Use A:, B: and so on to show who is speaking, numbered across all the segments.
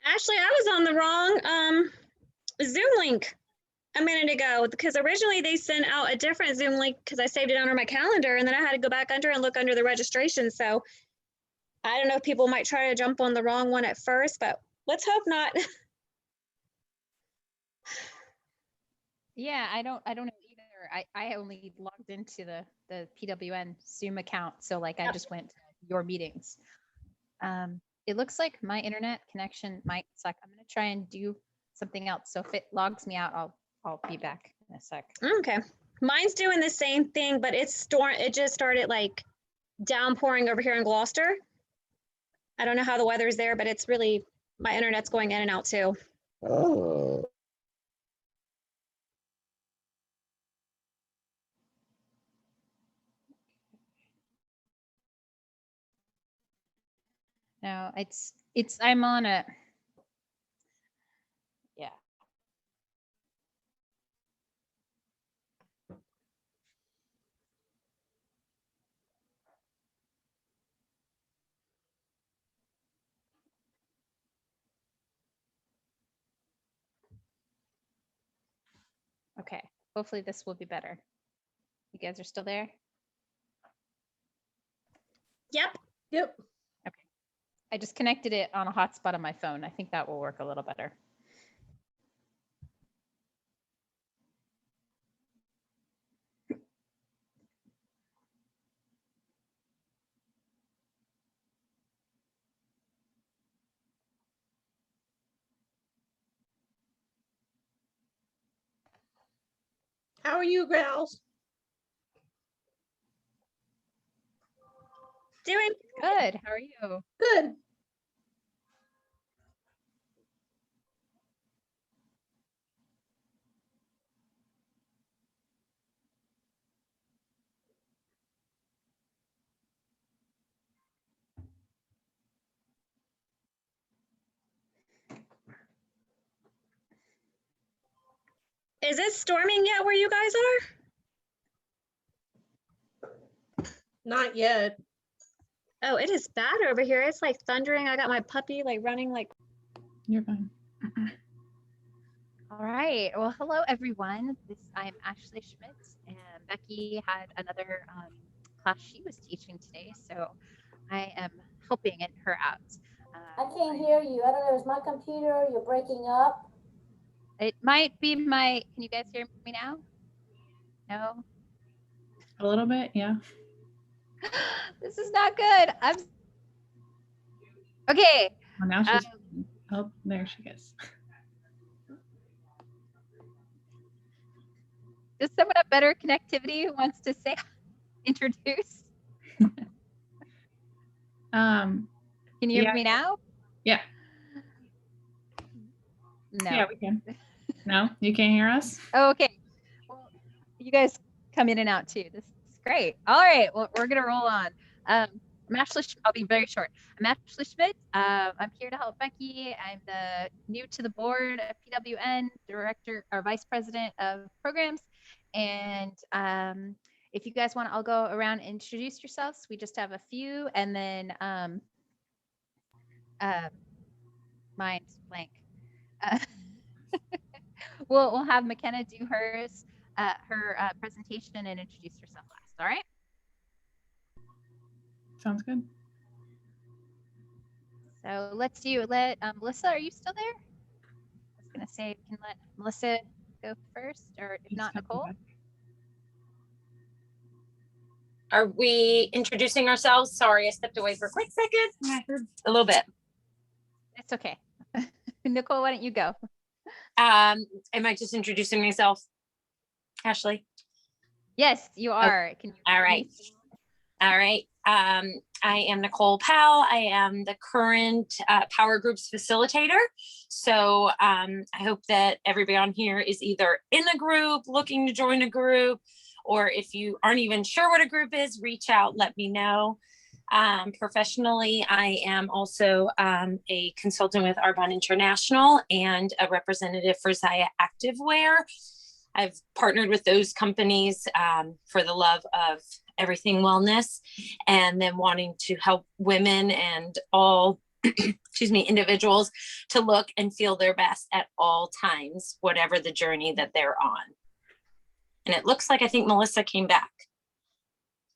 A: Ashley, I was on the wrong Zoom link a minute ago because originally they sent out a different Zoom link because I saved it under my calendar and then I had to go back under and look under the registration. So I don't know if people might try to jump on the wrong one at first, but let's hope not.
B: Yeah, I don't know either. I only logged into the PWN Zoom account. So like I just went to your meetings. It looks like my internet connection might suck. I'm gonna try and do something else. So if it logs me out, I'll be back in a sec.
A: Okay. Mine's doing the same thing, but it just started like downpouring over here in Gloucester. I don't know how the weather is there, but it's really, my internet's going in and out too.
C: Oh.
B: No, I'm on a, yeah. Okay, hopefully this will be better. You guys are still there?
A: Yep.
D: Yep.
B: Okay. I just connected it on a hotspot on my phone. I think that will work a little better.
D: How are you, gals?
A: Doing
B: Good. How are you?
D: Good.
A: Is it storming yet where you guys are?
D: Not yet.
A: Oh, it is bad over here. It's like thundering. I got my puppy like running like.
E: You're fine.
B: All right. Well, hello, everyone. I'm Ashley Schmitz, and Becky had another class she was teaching today, so I am helping her out.
F: I can't hear you. I don't know. Is my computer? You're breaking up.
B: It might be my. Can you guys hear me now? No.
E: A little bit, yeah.
B: This is not good. Okay.
E: Well, now she's. Oh, there she goes.
B: Does someone have better connectivity who wants to say introduce? Can you hear me now?
E: Yeah.
B: No.
E: Yeah, we can. No, you can't hear us?
B: Oh, okay. Well, you guys come in and out too. This is great. All right. Well, we're gonna roll on. I'm Ashley. I'll be very short. I'm Ashley Schmidt. I'm here to help Becky. I'm the new to the board of PWN, director or vice president of programs. And if you guys want, I'll go around and introduce yourselves. We just have a few, and then mine's blank. We'll have McKenna do her presentation and introduce herself last. All right.
E: Sounds good.
B: So let's Melissa, are you still there? I was gonna say, can let Melissa go first, or if not, Nicole.
G: Are we introducing ourselves? Sorry, I stepped away for a quick second. I heard a little bit.
B: It's okay. Nicole, why don't you go?
G: Am I just introducing myself, Ashley?
B: Yes, you are. Can you
G: All right. All right. I am Nicole Powell. I am the current Power Groups facilitator. So I hope that everybody on here is either in a group, looking to join a group, or if you aren't even sure what a group is, reach out, let me know. Professionally, I am also a consultant with Arbonne International and a representative for Zaya Activewear. I've partnered with those companies for the love of everything wellness, and then wanting to help women and all excuse me, individuals to look and feel their best at all times, whatever the journey that they're on. And it looks like I think Melissa came back.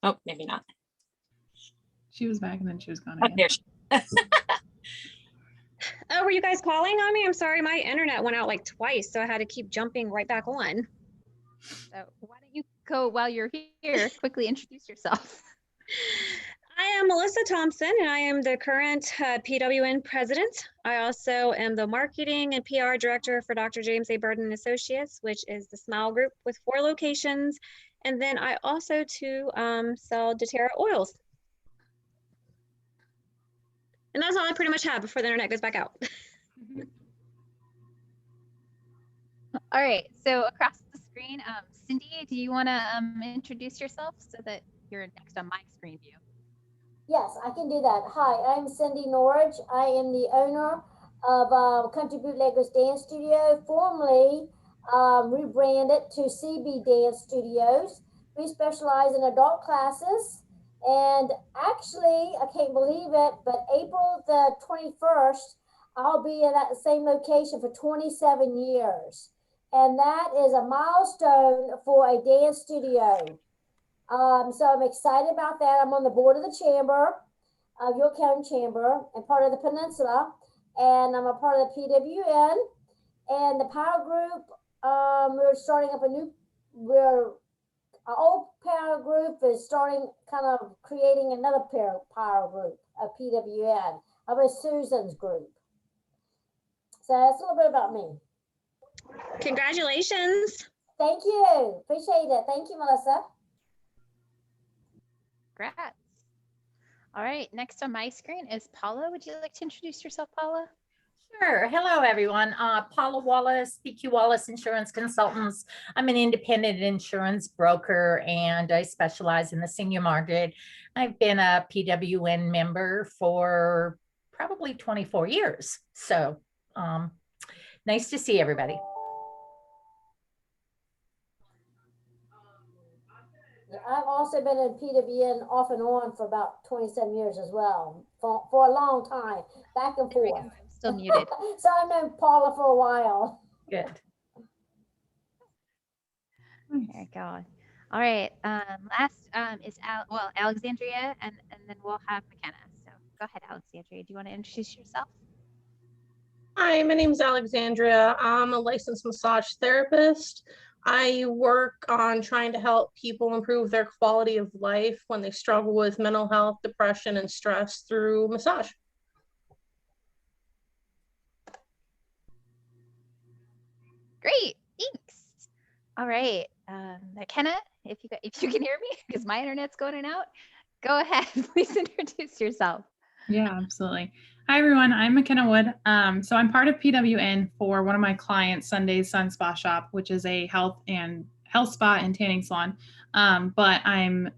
G: Oh, maybe not.
E: She was back and then she was gone
G: Oh,
E: again.
G: there she.
A: Oh, were you guys calling on me? I'm sorry, my internet went out like twice, so I had to keep jumping right back on.
B: So why don't you go while you're here, quickly introduce yourself.
A: I am Melissa Thompson, and I am the current PWN president. I also am the marketing and PR director for Dr. James A. Burden Associates, which is the Smile Group with 4 locations. And then I also sell doTERRA oils. And that's all I pretty much have before the internet goes back out.
B: All right, so across the screen, Cindy, do you want to introduce yourself so that you're next on my screen view?
F: Yes, I can do that. Hi, I'm Cindy Norridge. I am the owner of Country Bootleggers Dance Studio, formerly rebranded to CB Dance Studios. We specialize in adult classes. And actually, I can't believe it, but April the 21st, I'll be at that same location for 27 years. And that is a milestone for a dance studio. So I'm excited about that. I'm on the board of the chamber, York County Chamber, and part of the Peninsula. And I'm a part of the PWN. And the Power Group, we're starting up our old power group is starting kind of creating another power group, a PWN, of a Susan's group. So that's a little bit about me.
A: Congratulations.
F: Thank you. Appreciate it. Thank you, Melissa.
B: Congrats. All right, next on my screen is Paula. Would you like to introduce yourself, Paula?
C: Sure. Hello, everyone. Paula Wallace, PQ Wallace Insurance Consultants. I'm an independent insurance broker and I specialize in the senior market. I've been a PWN member for probably 24 years. So nice to see everybody.
F: I've also been in PWN off and on for about 27 years as well, for a long time, back and
B: There we
F: forth.
B: go. I'm still muted.
F: So I've known Paula for a while.
C: Good.
B: There you go. All right. Last is Alexandria, and then we'll have McKenna. So go ahead, Alexandria. Do you want to introduce yourself?
D: Hi, my name is Alexandria. I'm a licensed massage therapist. I work on trying to help people improve their quality of life when they struggle with mental health, depression, and stress through massage.
B: Great, thanks. All right, McKenna, if you can hear me, because my internet's going in and out, go ahead. Please introduce yourself.
E: Yeah, absolutely. Hi, everyone. I'm McKenna Wood. So I'm part of PWN for one of my clients, Sunday's Sun Spa Shop, which is a health spa and tanning salon. But I'm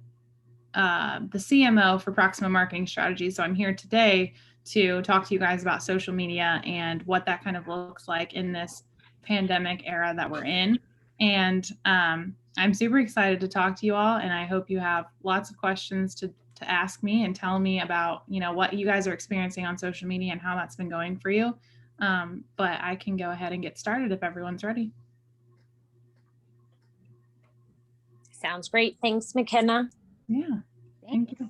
E: the CMO for Proxima Marketing Strategy. So I'm here today to talk to you guys about social media and what that kind of looks like in this pandemic era that we're in. And I'm super excited to talk to you all. And I hope you have lots of questions to ask me and tell me about, what you guys are experiencing on social media and how that's been going for you. But I can go ahead and get started if everyone's ready.
G: Sounds great. Thanks, McKenna.
E: Yeah, thank you.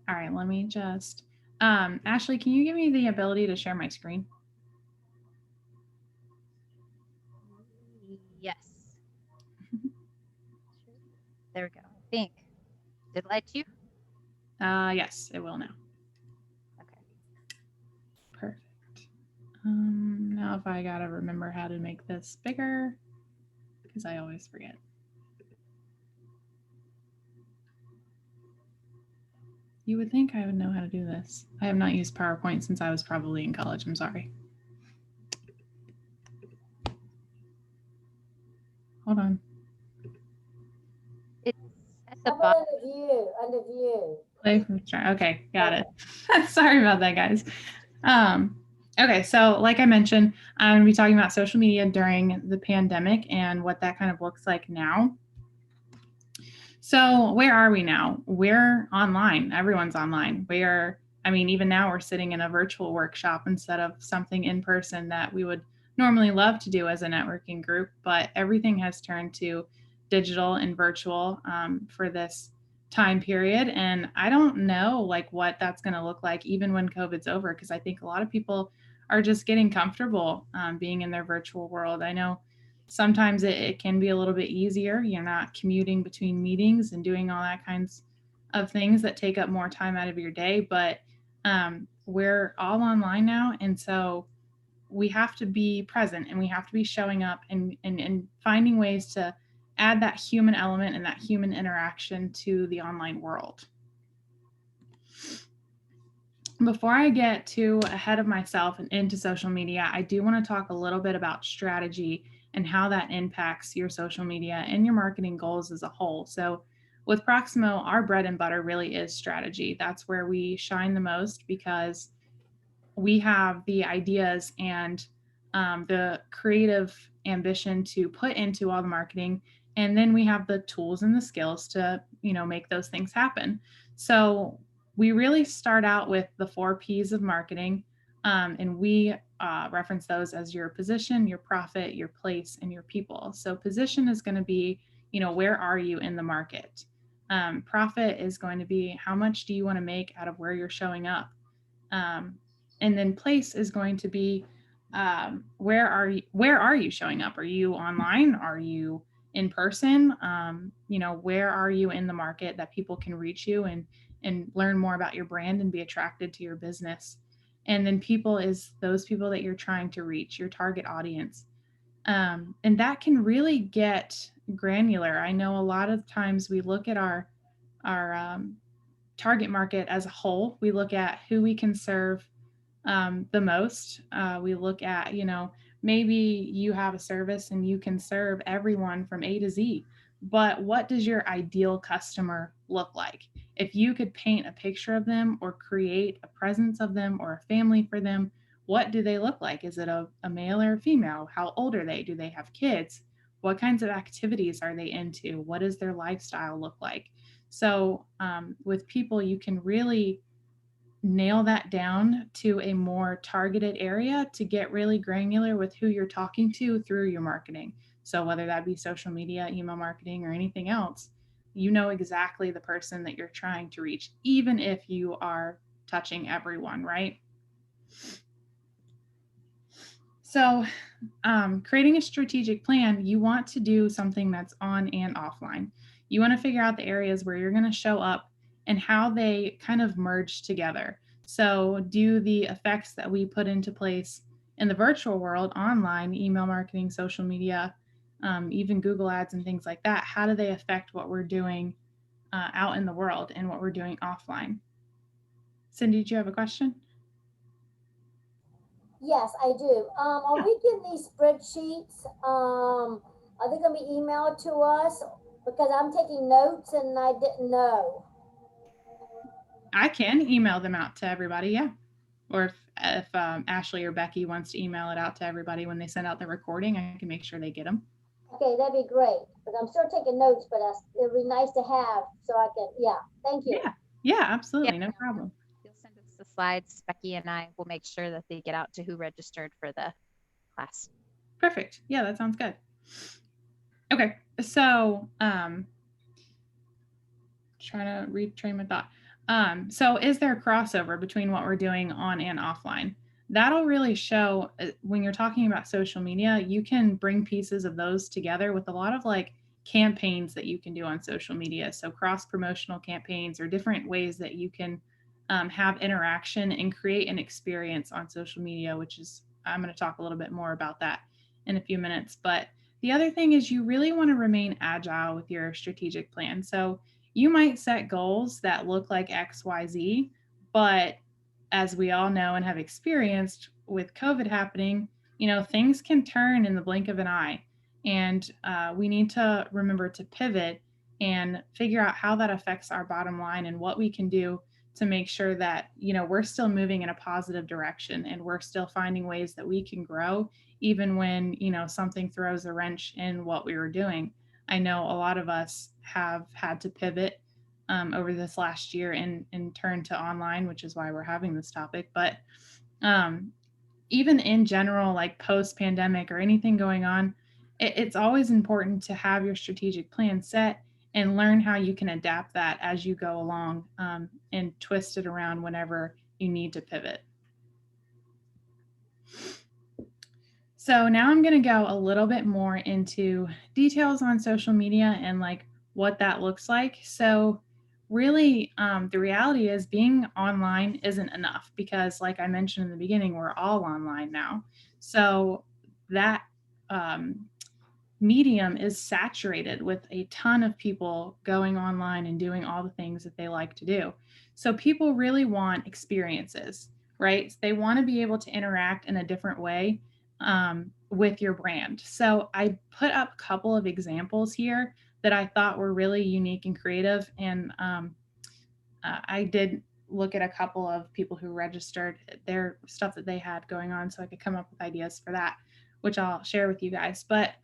E: All right, let me just, Ashley, can you give me the ability to share my screen?
B: Yes. There we go. I think. Did it let you?
E: Yes, it will now.
B: Okay.
E: Perfect. Now if I gotta remember how to make this bigger, because I always forget. You would think I would know how to do this. I have not used PowerPoint since I was probably in college. I'm sorry. Hold on.
B: It's at the
F: How about
B: bottom.
F: under view? Under view.
E: Play from start. Okay, got it. Sorry about that, guys. Okay, so like I mentioned, I'm going to be talking about social media during the pandemic and what that kind of looks like now. So where are we now? We're online. Everyone's online. We are I mean, even now we're sitting in a virtual workshop instead of something in person that we would normally love to do as a networking group, but everything has turned to digital and virtual for this time period. And I don't know like what that's going to look like even when COVID's over, because I think a lot of people are just getting comfortable being in their virtual world. I know sometimes it can be a little bit easier. You're not commuting between meetings and doing all that kinds of things that take up more time out of your day, but we're all online now. And so we have to be present and we have to be showing up and finding ways to add that human element and that human interaction to the online world. Before I get too ahead of myself and into social media, I do want to talk a little bit about strategy and how that impacts your social media and your marketing goals as a whole. So with Proximo, our bread and butter really is strategy. That's where we shine the most because we have the ideas and the creative ambition to put into all the marketing. And then we have the tools and the skills to, make those things happen. So we really start out with the 4 P's of marketing. And we reference those as your position, your profit, your place, and your people. So position is going to be, where are you in the market? Profit is going to be how much do you want to make out of where you're showing up? And then place is going to be where are you showing up? Are you online? Are you in person? Where are you in the market that people can reach you and learn more about your brand and be attracted to your business? And then people is those people that you're trying to reach, your target audience. And that can really get granular. I know a lot of times we look at our target market as a whole. We look at who we can serve the most. We look at, maybe you have a service and you can serve everyone from A to Z, but what does your ideal customer look like? If you could paint a picture of them or create a presence of them or a family for them, what do they look like? Is it a male or a female? How old are they? Do they have kids? What kinds of activities are they into? What does their lifestyle look like? So with people, you can really nail that down to a more targeted area to get really granular with who you're talking to through your marketing. So whether that be social media, email marketing, or anything else, you know exactly the person that you're trying to reach, even if you are touching everyone, right? So creating a strategic plan, you want to do something that's on and offline. You want to figure out the areas where you're going to show up and how they kind of merge together. So do the effects that we put into place in the virtual world, online, email marketing, social media, even Google Ads and things like that, how do they affect what we're doing out in the world and what we're doing offline? Cindy, do you have a question?
F: Yes, I do. Are we getting these spreadsheets? Are they going to be emailed to us? Because I'm taking notes and I didn't know.
E: I can email them out to everybody, yeah. Or if Ashley or Becky wants to email it out to everybody when they send out the recording, I can make sure they get them.
F: Okay, that'd be great. But I'm still taking notes, but it'd be nice to have so I can, yeah, thank you.
E: Yeah, absolutely, no problem.
B: You'll send us the slides. Becky and I will make sure that they get out to who registered for the class.
E: Perfect. Yeah, that sounds good. Okay, so trying to retrain my thought. So is there a crossover between what we're doing on and offline? That'll really show when you're talking about social media, you can bring pieces of those together with a lot of like campaigns that you can do on social media. So cross promotional campaigns or different ways that you can have interaction and create an experience on social media, which is, I'm going to talk a little bit more about that in a few minutes. But the other thing is you really want to remain agile with your strategic plan. So you might set goals that look like X, Y, Z, but as we all know and have experienced with COVID happening, things can turn in the blink of an eye. And we need to remember to pivot and figure out how that affects our bottom line and what we can do to make sure that, we're still moving in a positive direction and we're still finding ways that we can grow, even when, something throws a wrench in what we were doing. I know a lot of us have had to pivot over this last year and turned to online, which is why we're having this topic. But even in general, like post-pandemic or anything going on, it's always important to have your strategic plan set and learn how you can adapt that as you go along, and twist it around whenever you need to pivot. So now I'm going to go a little bit more into details on social media and like what that looks like. So really, the reality is being online isn't enough because, like I mentioned in the beginning, we're all online now. So that medium is saturated with a ton of people going online and doing all the things that they like to do. So people really want experiences, right? They want to be able to interact in a different way with your brand. So I put up a couple of examples here that I thought were really unique and creative. And I did look at a couple of people who registered their stuff that they had going on so I could come up with ideas for that, which I'll share with you guys. But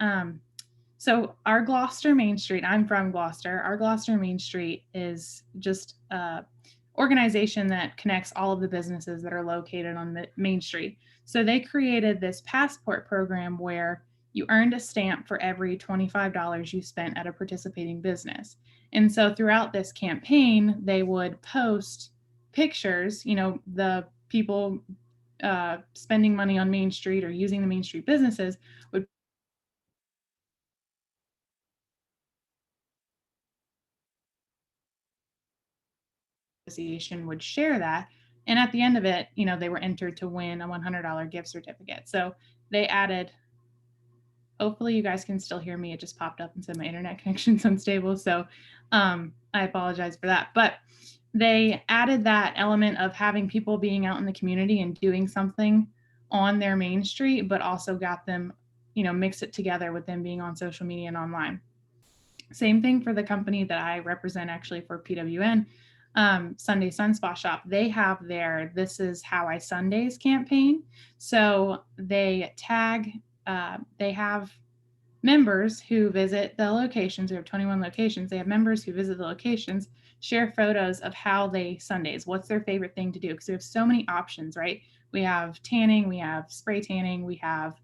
E: so our Gloucester Main Street, I'm from Gloucester. Our Gloucester Main Street is just an organization that connects all of the businesses that are located on the Main Street. So they created this passport program where you earned a stamp for every $25 you spent at a participating business. And so throughout this campaign, they would post pictures, the people spending money on Main Street or using the Main Street businesses would association would share that. And at the end of it, they were entered to win a $100 gift certificate. So they added, hopefully you guys can still hear me. It just popped up and said my internet connection's unstable. So I apologize for that. But they added that element of having people being out in the community and doing something on their Main Street, but also got them, mix it together with them being on social media and online. Same thing for the company that I represent actually for PWN, Sunday Sun Spa Shop. They have their This Is How I Sundays campaign. So they tag, they have members who visit the locations. We have 21 locations. They have members who visit the locations, share photos of how they Sundays, what's their favorite thing to do. Because we have so many options, right? We have tanning, we have spray tanning, we have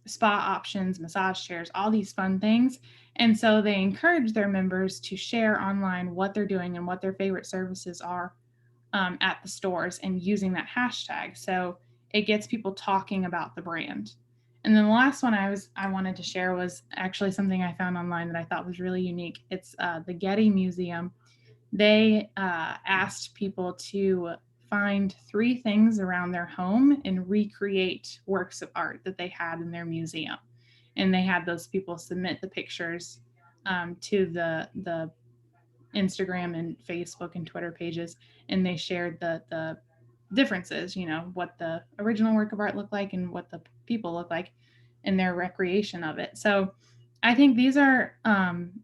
E: spa options, massage chairs, all these fun things. And so they encourage their members to share online what they're doing and what their favorite services are at the stores and using that hashtag. So it gets people talking about the brand. And then the last one I wanted to share was actually something I found online that I thought was really unique. It's the Getty Museum. They asked people to find 3 things around their home and recreate works of art that they had in their museum. And they had those people submit the pictures to the Instagram and Facebook and Twitter pages, and they shared the differences, what the original work of art looked like and what the people look like in their recreation of it. So I think these are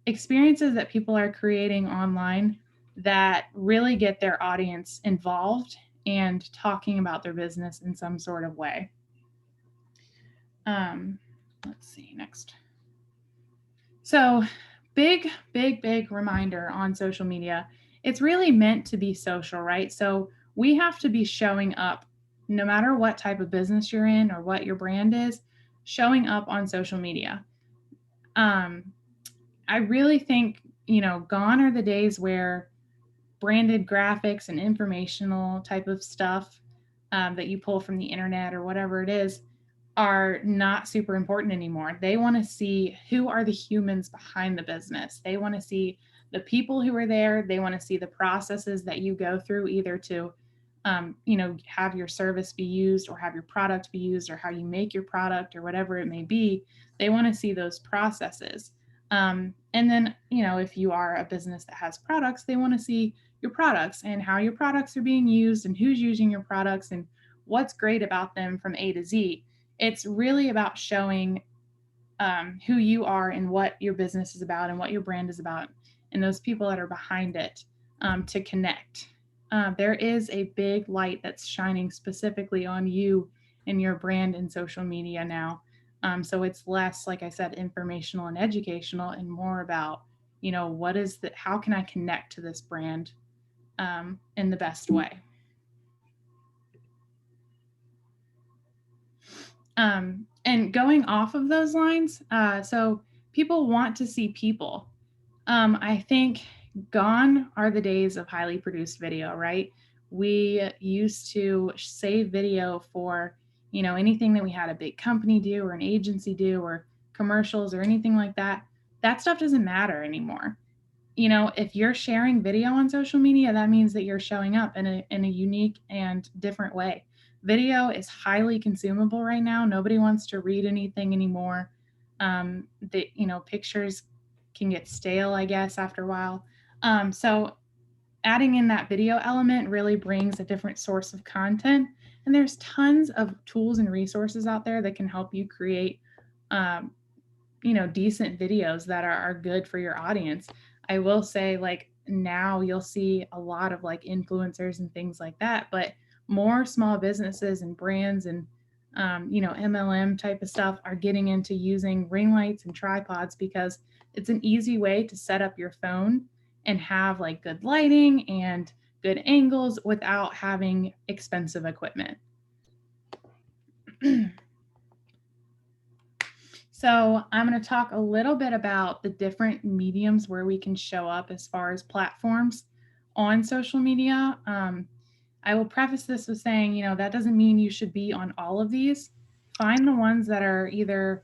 E: experiences that people are creating online that really get their audience involved and talking about their business in some sort of way. Let's see, next. So big reminder on social media. It's really meant to be social, right? So we have to be showing up no matter what type of business you're in or what your brand is, showing up on social media. I really think, gone are the days where branded graphics and informational type of stuff that you pull from the internet or whatever it is are not super important anymore. They want to see who are the humans behind the business. They want to see the people who are there. They want to see the processes that you go through either to, have your service be used or have your product be used or how you make your product or whatever it may be. They want to see those processes. And then, if you are a business that has products, they want to see your products and how your products are being used and who's using your products and what's great about them from A to Z. It's really about showing who you are and what your business is about and what your brand is about and those people that are behind it to connect. There is a big light that's shining specifically on you and your brand in social media now. So it's less, like I said, informational and educational and more about you know, how can I connect to this brand in the best way? And going off of those lines, so people want to see people. I think gone are the days of highly produced video, right? We used to save video for, you know, anything that we had a big company do or an agency do or commercials or anything like that. That stuff doesn't matter anymore. You know, if you're sharing video on social media, that means that you're showing up in a unique and different way. Video is highly consumable right now. Nobody wants to read anything anymore. You know, pictures can get stale, I guess, after a while. So adding in that video element really brings a different source of content. And there's tons of tools and resources out there that can help you create, you know, decent videos that are good for your audience. I will say, like, now you'll see a lot of like influencers and things like that, but more small businesses and brands and you know, MLM type of stuff are getting into using ring lights and tripods because it's an easy way to set up your phone and have like good lighting and good angles without having expensive equipment. So I'm going to talk a little bit about the different mediums where we can show up as far as platforms on social media. I will preface this with saying, you know, that doesn't mean you should be on all of these. Find the ones that are either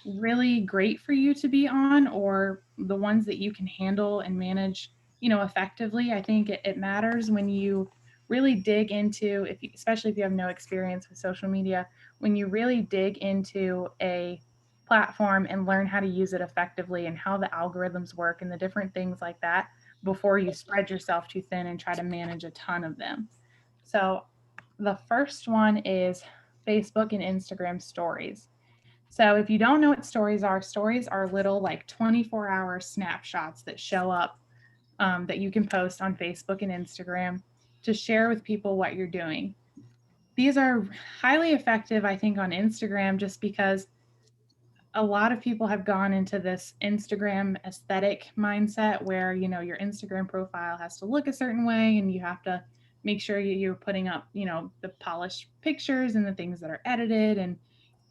E: really great for you to be on or the ones that you can handle and manage, you know, effectively. I think it matters when you really dig into, especially if you have no experience with social media, when you really dig into a platform and learn how to use it effectively and how the algorithms work and the different things like that before you spread yourself too thin and try to manage a ton of them. So the first one is Facebook and Instagram stories. So if you don't know what stories are little like 24-hour snapshots that show up that you can post on Facebook and Instagram to share with people what you're doing. These are highly effective, I think, on Instagram just because a lot of people have gone into this Instagram aesthetic mindset where, you know, your Instagram profile has to look a certain way and you have to make sure you're putting up, you know, the polished pictures and the things that are edited and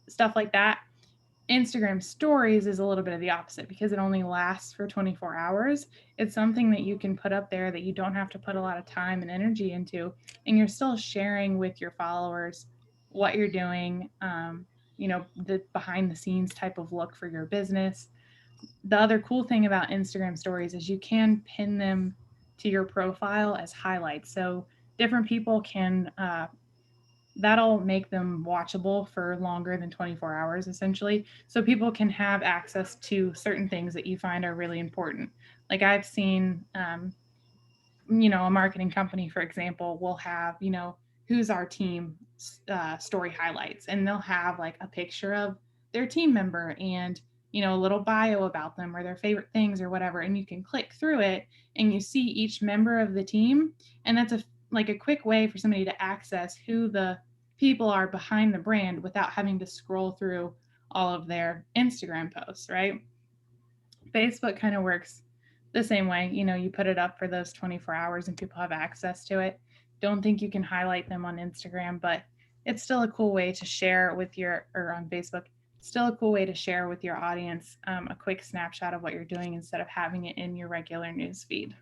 E: stuff like that. Instagram stories is a little bit of the opposite because it only lasts for 24 hours. It's something that you can put up there that you don't have to put a lot of time and energy into, and you're still sharing with your followers what you're doing, you know, the behind the scenes type of look for your business. The other cool thing about Instagram stories is you can pin them to your profile as highlights. So different people can, that'll make them watchable for longer than 24 hours, essentially. So people can have access to certain things that you find are really important. Like I've seen, you know, a marketing company, for example, will have, you know, who's our team story highlights, and they'll have like a picture of their team member and, you know, a little bio about them or their favorite things or whatever. And you can click through it and you see each member of the team. And that's like a quick way for somebody to access who the people are behind the brand without having to scroll through all of their Instagram posts, right? Facebook kind of works the same way. You know, you put it up for those 24 hours and people have access to it. Don't think you can highlight them on Instagram, but it's still a cool way to share with or on Facebook, still a cool way to share with your audience a quick snapshot of what you're doing instead of having it in your regular news feed.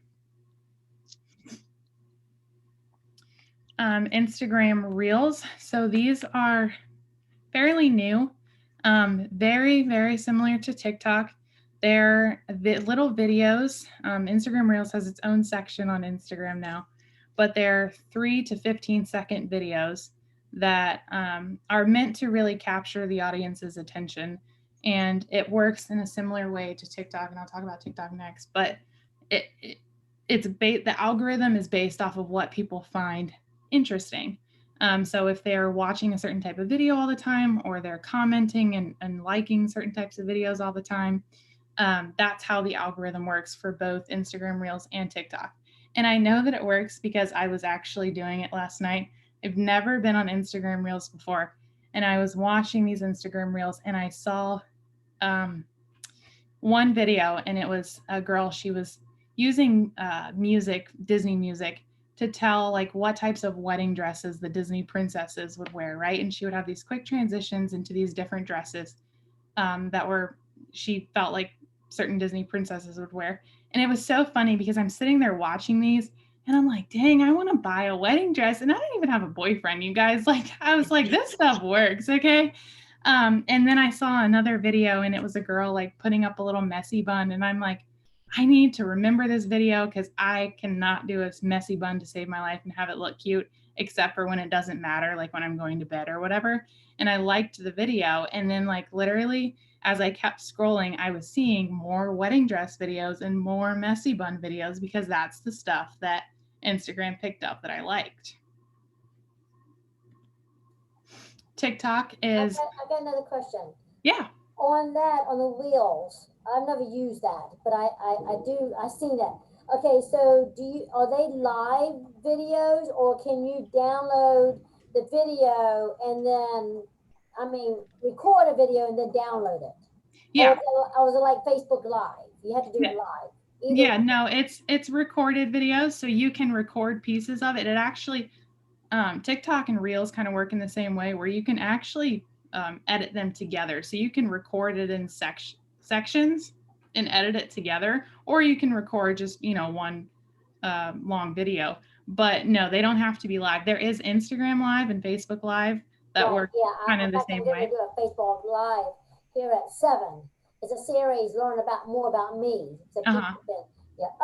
E: Instagram Reels. So these are fairly new, very, very similar to TikTok. They're little videos. Instagram Reels has its own section on Instagram now, but they're 3 to 15-second videos that are meant to really capture the audience's attention. And it works in a similar way to TikTok, and I'll talk about TikTok next, but the algorithm is based off of what people find interesting. So if they're watching a certain type of video all the time, or they're commenting and liking certain types of videos all the time, that's how the algorithm works for both Instagram Reels and TikTok. And I know that it works because I was actually doing it last night. I've never been on Instagram Reels before. And I was watching these Instagram Reels and I saw one video, and it was a girl. She was using music, Disney music, to tell like what types of wedding dresses the Disney princesses would wear, right? And she would have these quick transitions into these different dresses that were, she felt like certain Disney princesses would wear. And it was so funny because I'm sitting there watching these and I'm like, dang, I want to buy a wedding dress. And I don't even have a boyfriend, you guys. Like, I was like, this stuff works, okay? And then I saw another video and it was a girl like putting up a little messy bun. And I'm like, I need to remember this video because I cannot do a messy bun to save my life and have it look cute, except for when it doesn't matter, like when I'm going to bed or whatever. And I liked the video. And then like literally as I kept scrolling, I was seeing more wedding dress videos and more messy bun videos because that's the stuff that Instagram picked up that I liked. TikTok is,
F: I got another question.
E: yeah.
F: On the wheels, I've never used that, but I seen that. Okay, so are they live videos, or can you download the video and then, record a video and then download it?
E: Yeah.
F: Or was it like Facebook Live? You had to do it live.
E: Yeah, no, it's recorded videos, so you can record pieces of it. It actually, TikTok and Reels kind of work in the same way, where you can actually edit them together. So you can record it in sections and edit it together, or you can record just, one long video. But no, they don't have to be live. There is Instagram Live and Facebook Live that work kind of the same way.
F: I'm going to do a Facebook Live here at 7. It's a series, learn more about me. So yeah,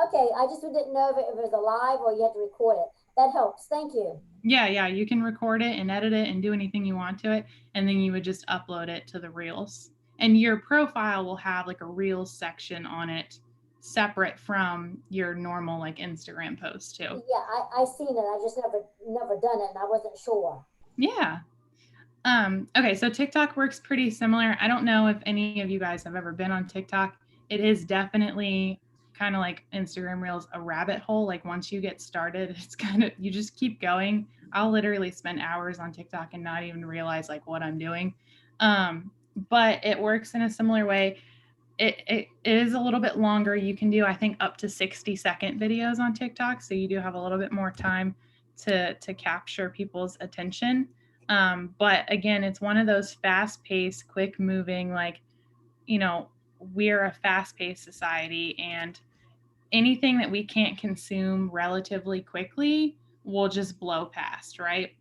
F: okay. I just didn't know if it was a live or you had to record it. That helps. Thank you.
E: Yeah, you can record it and edit it and do anything you want to it, and then you would just upload it to the Reels. And your profile will have like a Reels section on it, separate from your normal like Instagram post too.
F: Yeah, I seen it. I just never done it, and I wasn't sure.
E: Yeah. Okay, so TikTok works pretty similar. I don't know if any of you guys have ever been on TikTok. It is definitely kind of like Instagram Reels, a rabbit hole. Like once you get started, it's kind of, you just keep going. I'll literally spend hours on TikTok and not even realize like what I'm doing. But it works in a similar way. It is a little bit longer. You can do, I think, up to 60-second videos on TikTok. So you do have a little bit more time to capture people's attention. But again, it's one of those fast-paced, quick-moving, like, we're a fast-paced society, and anything that we can't consume relatively quickly will just blow past, right?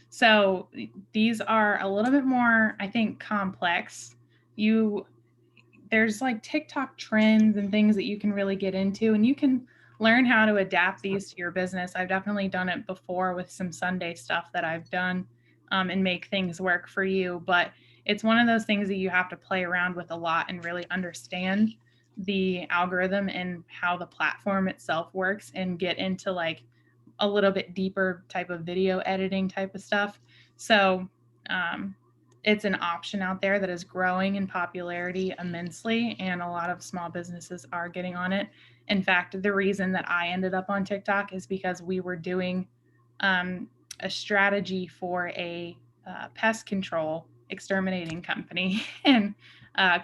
E: So these are a little bit more, I think, complex. There's like TikTok trends and things that you can really get into, and you can learn how to adapt these to your business. I've definitely done it before with some Sunday stuff that I've done and make things work for you. But it's one of those things that you have to play around with a lot and really understand the algorithm and how the platform itself works, and get into like a little bit deeper type of video editing type of stuff. So it's an option out there that is growing in popularity immensely, and a lot of small businesses are getting on it. In fact, the reason that I ended up on TikTok is because we were doing a strategy for a pest control exterminating company. And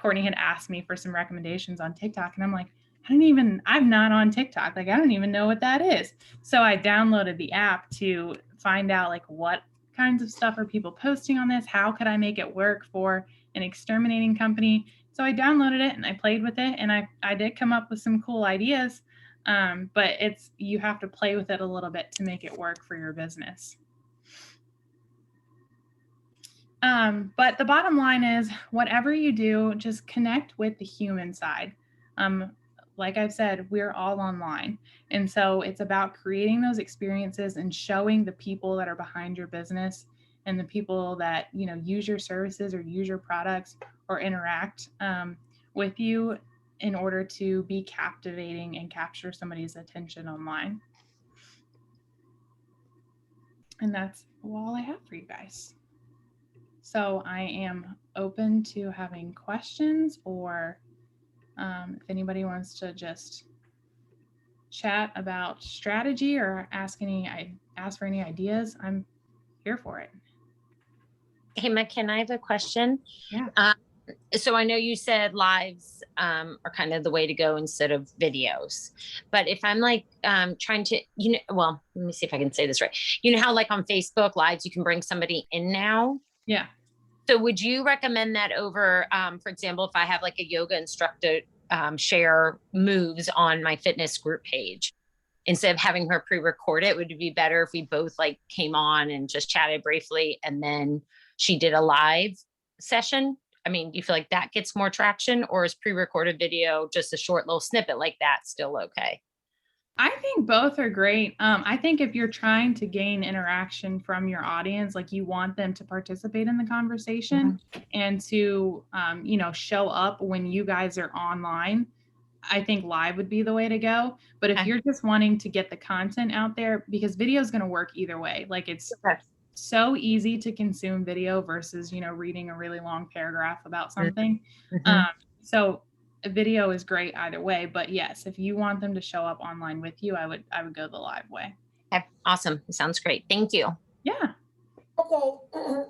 E: Courtney had asked me for some recommendations on TikTok, and I'm like, I'm not on TikTok. Like, I don't even know what that is. So I downloaded the app to find out like what kinds of stuff are people posting on this? How could I make it work for an exterminating company? So I downloaded it and I played with it, and I did come up with some cool ideas. But you have to play with it a little bit to make it work for your business. But the bottom line is, whatever you do, just connect with the human side. Like I've said, we're all online. And so it's about creating those experiences and showing the people that are behind your business and the people that, use your services or use your products or interact with you in order to be captivating and capture somebody's attention online. And that's all I have for you guys. So I am open to having questions, or if anybody wants to just chat about strategy or ask for any ideas, I'm here for it.
G: Hey, McKenna, I have a question.
E: Yeah.
G: so I know you said lives are kind of the way to go instead of videos, but if I'm like trying to, well, let me see if I can say this right. You know how like on Facebook lives, you can bring somebody in now?
E: Yeah.
G: So would you recommend that over, for example, if I have like a yoga instructor share moves on my fitness group page, instead of having her pre-record it, would it be better if we both like came on and just chatted briefly and then she did a live session? I mean, do you feel like that gets more traction, or is pre-recorded video, just a short little snippet like that, still okay?
E: I think both are great. I think if you're trying to gain interaction from your audience, like you want them to participate in the conversation and to, show up when you guys are online, I think live would be the way to go. But if
G: Okay.
E: you're just wanting to get the content out there, because video is going to work either way, like it's
G: Okay.
E: so easy to consume video versus, reading a really long paragraph about something.
G: Mhm.
E: So a video is great either way, but yes, if you want them to show up online with you, I would go the live way.
G: Okay, awesome. Sounds great. Thank you.
E: Yeah.
F: Okay,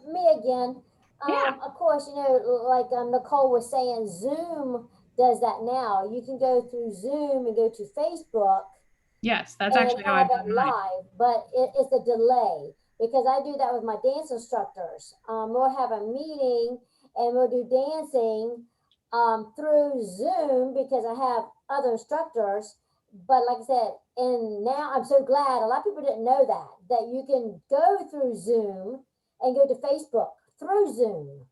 F: me again.
E: Yeah.
F: Of course, like Nicole was saying, Zoom does that now. You can go through Zoom and go to Facebook
E: Yes, that's
F: and
E: actually how
F: have
E: I've
F: it
E: done mine.
F: live, but it's a delay because I do that with my dance instructors. We'll have a meeting and we'll do dancing through Zoom because I have other instructors. But like I said, and now I'm so glad a lot of people didn't know that you can go through Zoom and go to Facebook through Zoom.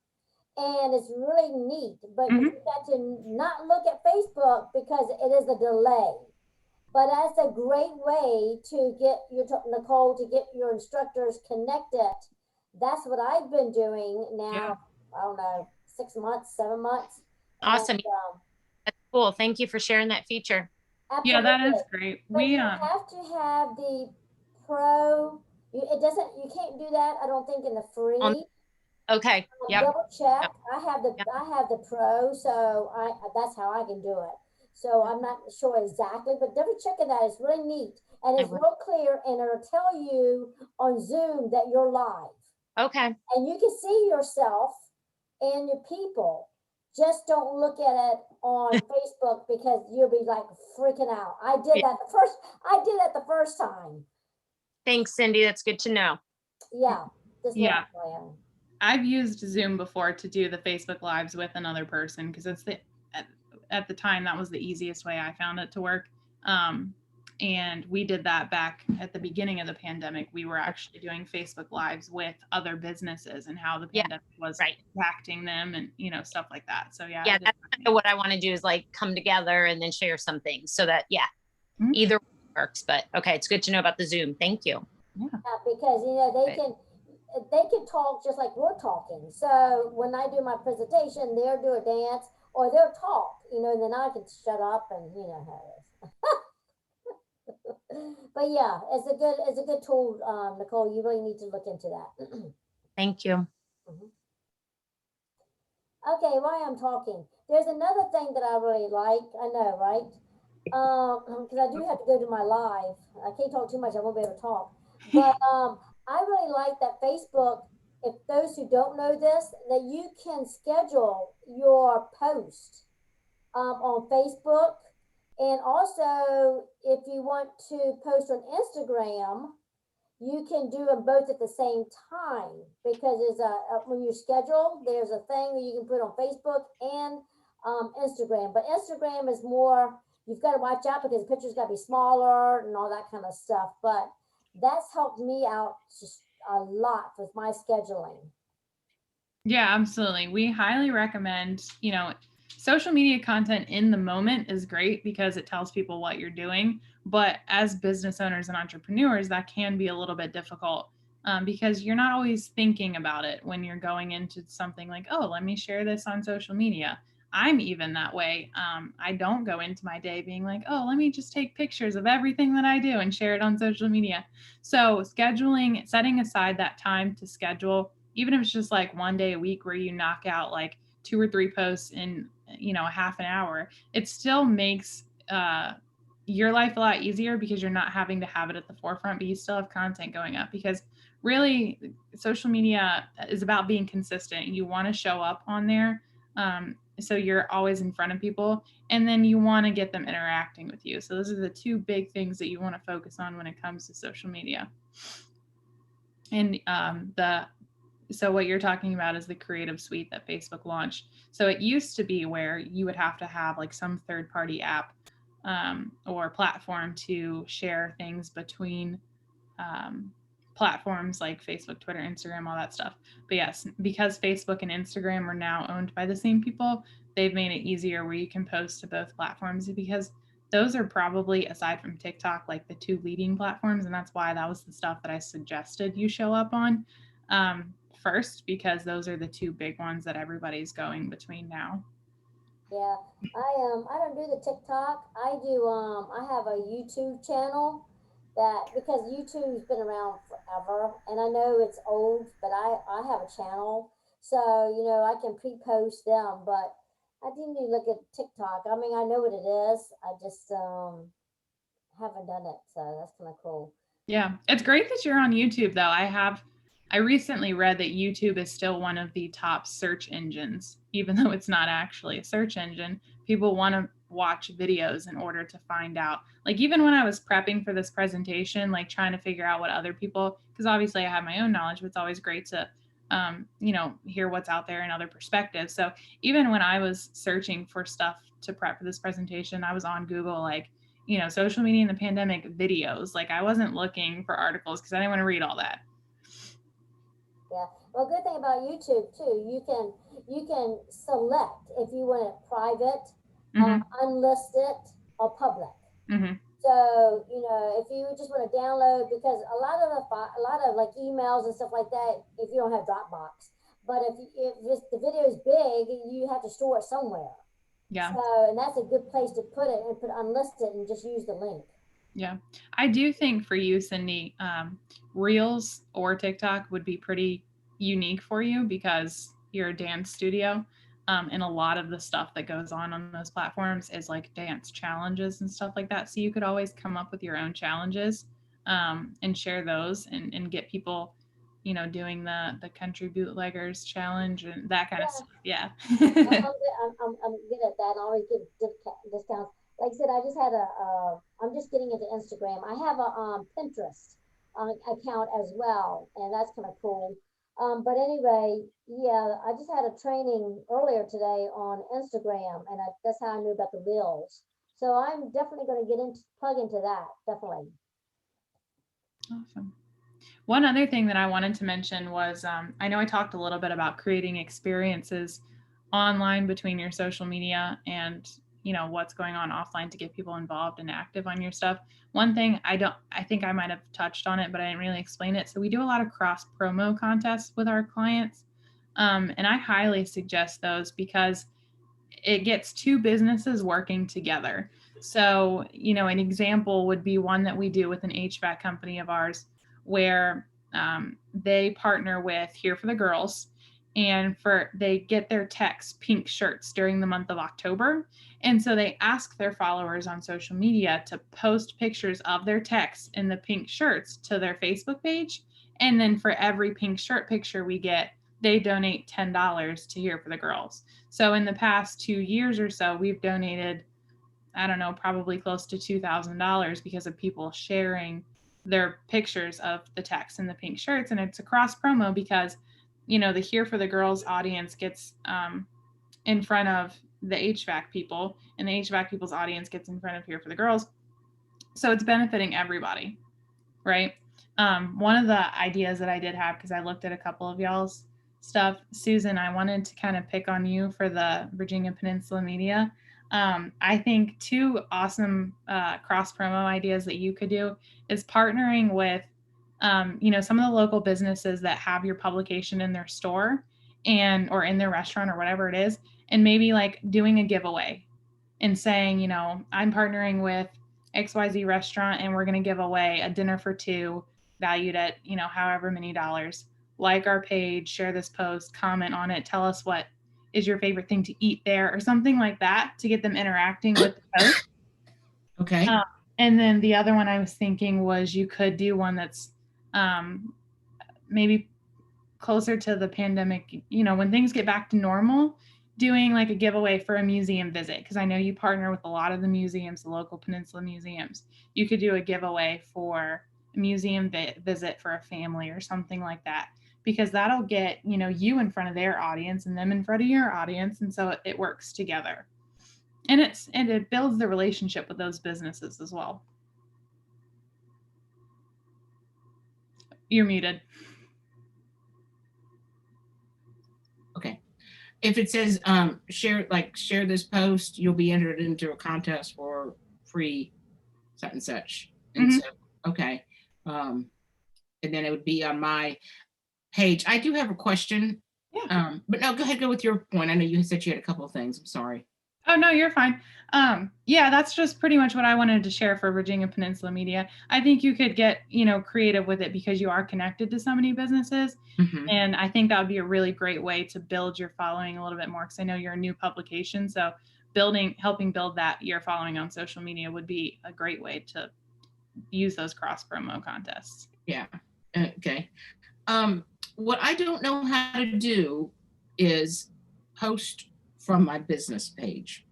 F: And it's really neat, but you got to not look at Facebook because it is a delay. But that's a great way to get Nicole, to get your instructors connected. That's what I've been doing now.
E: Yeah.
F: I don't know, 6 months, 7 months.
G: Awesome.
F: And,
G: That's cool. Thank you for sharing that feature.
E: Yeah, that is
F: absolutely.
E: great.
F: But you have to have the pro. You can't do that, I don't think, in the free.
G: Okay. Yep.
F: Double check.
G: Yep.
F: I have the pro, so that's how I can do it. So I'm not sure exactly, but double checking that is really neat, and it's real clear, and it'll tell you on Zoom that you're live.
G: Okay.
F: And you can see yourself and your people. Just don't look at it on Facebook because you'll be like freaking out. I did that the first time.
G: Thanks, Cindy. That's good to know.
F: Yeah.
E: Yeah. I've used Zoom before to do the Facebook Lives with another person because it's at the time that was the easiest way I found it to work. And we did that back at the beginning of the pandemic. We were actually doing Facebook Lives with other businesses and how the pandemic was impacting them and, stuff like that. So yeah.
G: Yeah, that's kind of what I want to do is like come together and then share some things so that, either works. But okay, it's good to know about the Zoom. Thank you.
F: Yeah, because, they can talk just like we're talking. So when I do my presentation, they'll do a dance or they'll talk, and then I can shut up and how it is. But yeah, it's a good tool, Nicole. You really need to look into that.
G: Thank you.
F: Okay, while I'm talking, there's another thing that I really like. I know, right? Because I do have to go to my live. I can't talk too much. I won't be able to talk. But I really like that Facebook, if those who don't know this, that you can schedule your post on Facebook. And also, if you want to post on Instagram, you can do them both at the same time because when you schedule, there's a thing that you can put on Facebook and Instagram. But Instagram is more, you've got to watch out because the pictures got to be smaller and all that kind of stuff. But that's helped me out just a lot with my scheduling.
E: Yeah, absolutely. We highly recommend, social media content in the moment is great because it tells people what you're doing. But as business owners and entrepreneurs, that can be a little bit difficult because you're not always thinking about it when you're going into something like, oh, let me share this on social media. I'm even that way. I don't go into my day being like, oh, let me just take pictures of everything that I do and share it on social media. So setting aside that time to schedule, even if it's just like one day a week where you knock out like 2 or 3 posts in, a half an hour, it still makes your life a lot easier because you're not having to have it at the forefront, but you still have content going up because really social media is about being consistent. You want to show up on there So you're always in front of people, and then you want to get them interacting with you. So those are the two big things that you want to focus on when it comes to social media. And so what you're talking about is the Creative Suite that Facebook launched. So it used to be where you would have to have like some third-party app or platform to share things between platforms like Facebook, Twitter, Instagram, all that stuff. But yes, because Facebook and Instagram are now owned by the same people, they've made it easier where you can post to both platforms, because those are probably, aside from TikTok, like the two leading platforms. And that's why that was the stuff that I suggested you show up on first, because those are the two big ones that everybody's going between now.
F: Yeah, I don't do the TikTok. I do I have a YouTube channel that, because YouTube's been around forever, and I know it's old, but I have a channel, so you know I can pre-post them. But I didn't even look at TikTok. I mean, I know what it is. I just haven't done it, so that's kind of cool.
E: Yeah, it's great that you're on YouTube though. I recently read that YouTube is still one of the top search engines, even though it's not actually a search engine. People want to watch videos in order to find out. Like even when I was prepping for this presentation, like trying to figure out what other people, because obviously I have my own knowledge, but it's always great to, hear what's out there and other perspectives. So even when I was searching for stuff to prep for this presentation, I was on Google, like, social media in the pandemic videos. Like I wasn't looking for articles because I didn't want to read all that.
F: Yeah. Well, good thing about YouTube too, you can select if you want it private, unlisted, or public.
E: Mm-hmm.
F: So if you just want to download, because a lot of like emails and stuff like that, if you don't have Dropbox, but if the video is big, you have to store it somewhere.
E: Yeah.
F: So, and that's a good place to put it, and put unlisted and just use the link.
E: Yeah, I do think for you, Cindy, Reels or TikTok would be pretty unique for you because you're a dance studio. And a lot of the stuff that goes on those platforms is like dance challenges and stuff like that. So you could always come up with your own challenges and share those and get people, doing the country bootleggers challenge and that kind of stuff. Yeah.
F: I'm good at that. I always give discounts. Like I said, I just had I'm just getting into Instagram. I have a Pinterest account as well, and that's kind of cool. But anyway, yeah, I just had a training earlier today on Instagram, and that's how I knew about the Reels. So I'm definitely going to plug into that, definitely.
E: Awesome. One other thing that I wanted to mention was, I know I talked a little bit about creating experiences online between your social media and what's going on offline to get people involved and active on your stuff. One thing I think I might have touched on it, but I didn't really explain it. So we do a lot of cross promo contests with our clients. And I highly suggest those because it gets two businesses working together. So, an example would be one that we do with an HVAC company of ours where they partner with Here for the Girls, and they get their techs pink shirts during the month of October. And so they ask their followers on social media to post pictures of their techs in the pink shirts to their Facebook page. And then for every pink shirt picture we get, they donate $10 to Here for the Girls. So in the past 2 years or so, we've donated, I don't know, probably close to $2,000 because of people sharing their pictures of the techs in the pink shirts. And it's a cross promo because the Here for the Girls audience gets in front of the HVAC people, and the HVAC people's audience gets in front of Here for the Girls. So it's benefiting everybody, right? One of the ideas that I did have, because I looked at a couple of y'all's stuff, Susan, I wanted to kind of pick on you for the Virginia Peninsula Media. I think two awesome cross promo ideas that you could do is partnering with some of the local businesses that have your publication in their store or in their restaurant or whatever it is, and maybe like doing a giveaway and saying, I'm partnering with XYZ restaurant and we're going to give away a dinner for two valued at, however many dollars. Like our page, share this post, comment on it, tell us what is your favorite thing to eat there or something like that to get them interacting with the post.
H: Okay.
E: And then the other one I was thinking was you could do one that's maybe closer to the pandemic, when things get back to normal, doing like a giveaway for a museum visit, because I know you partner with a lot of the museums, the local Peninsula museums. You could do a giveaway for a museum visit for a family or something like that, because that'll get, you know, you in front of their audience and them in front of your audience, and so it works together. And it builds the relationship with those businesses as well. You're muted.
H: Okay. If it says share this post, you'll be entered into a contest for free such and such. And so, okay. And then it would be on my page. I do have a question.
E: Yeah.
H: But no, go ahead, go with your point. I know you said you had a couple of things. I'm sorry.
E: Oh, no, you're fine. Yeah, that's just pretty much what I wanted to share for Virginia Peninsula Media. I think you could get, you know, creative with it because you are connected to so many businesses. And I think that would be a really great way to build your following a little bit more, because I know you're a new publication. So helping build your following on social media would be a great way to use those cross promo contests.
H: Yeah. Okay. What I don't know how to do is post from my business page.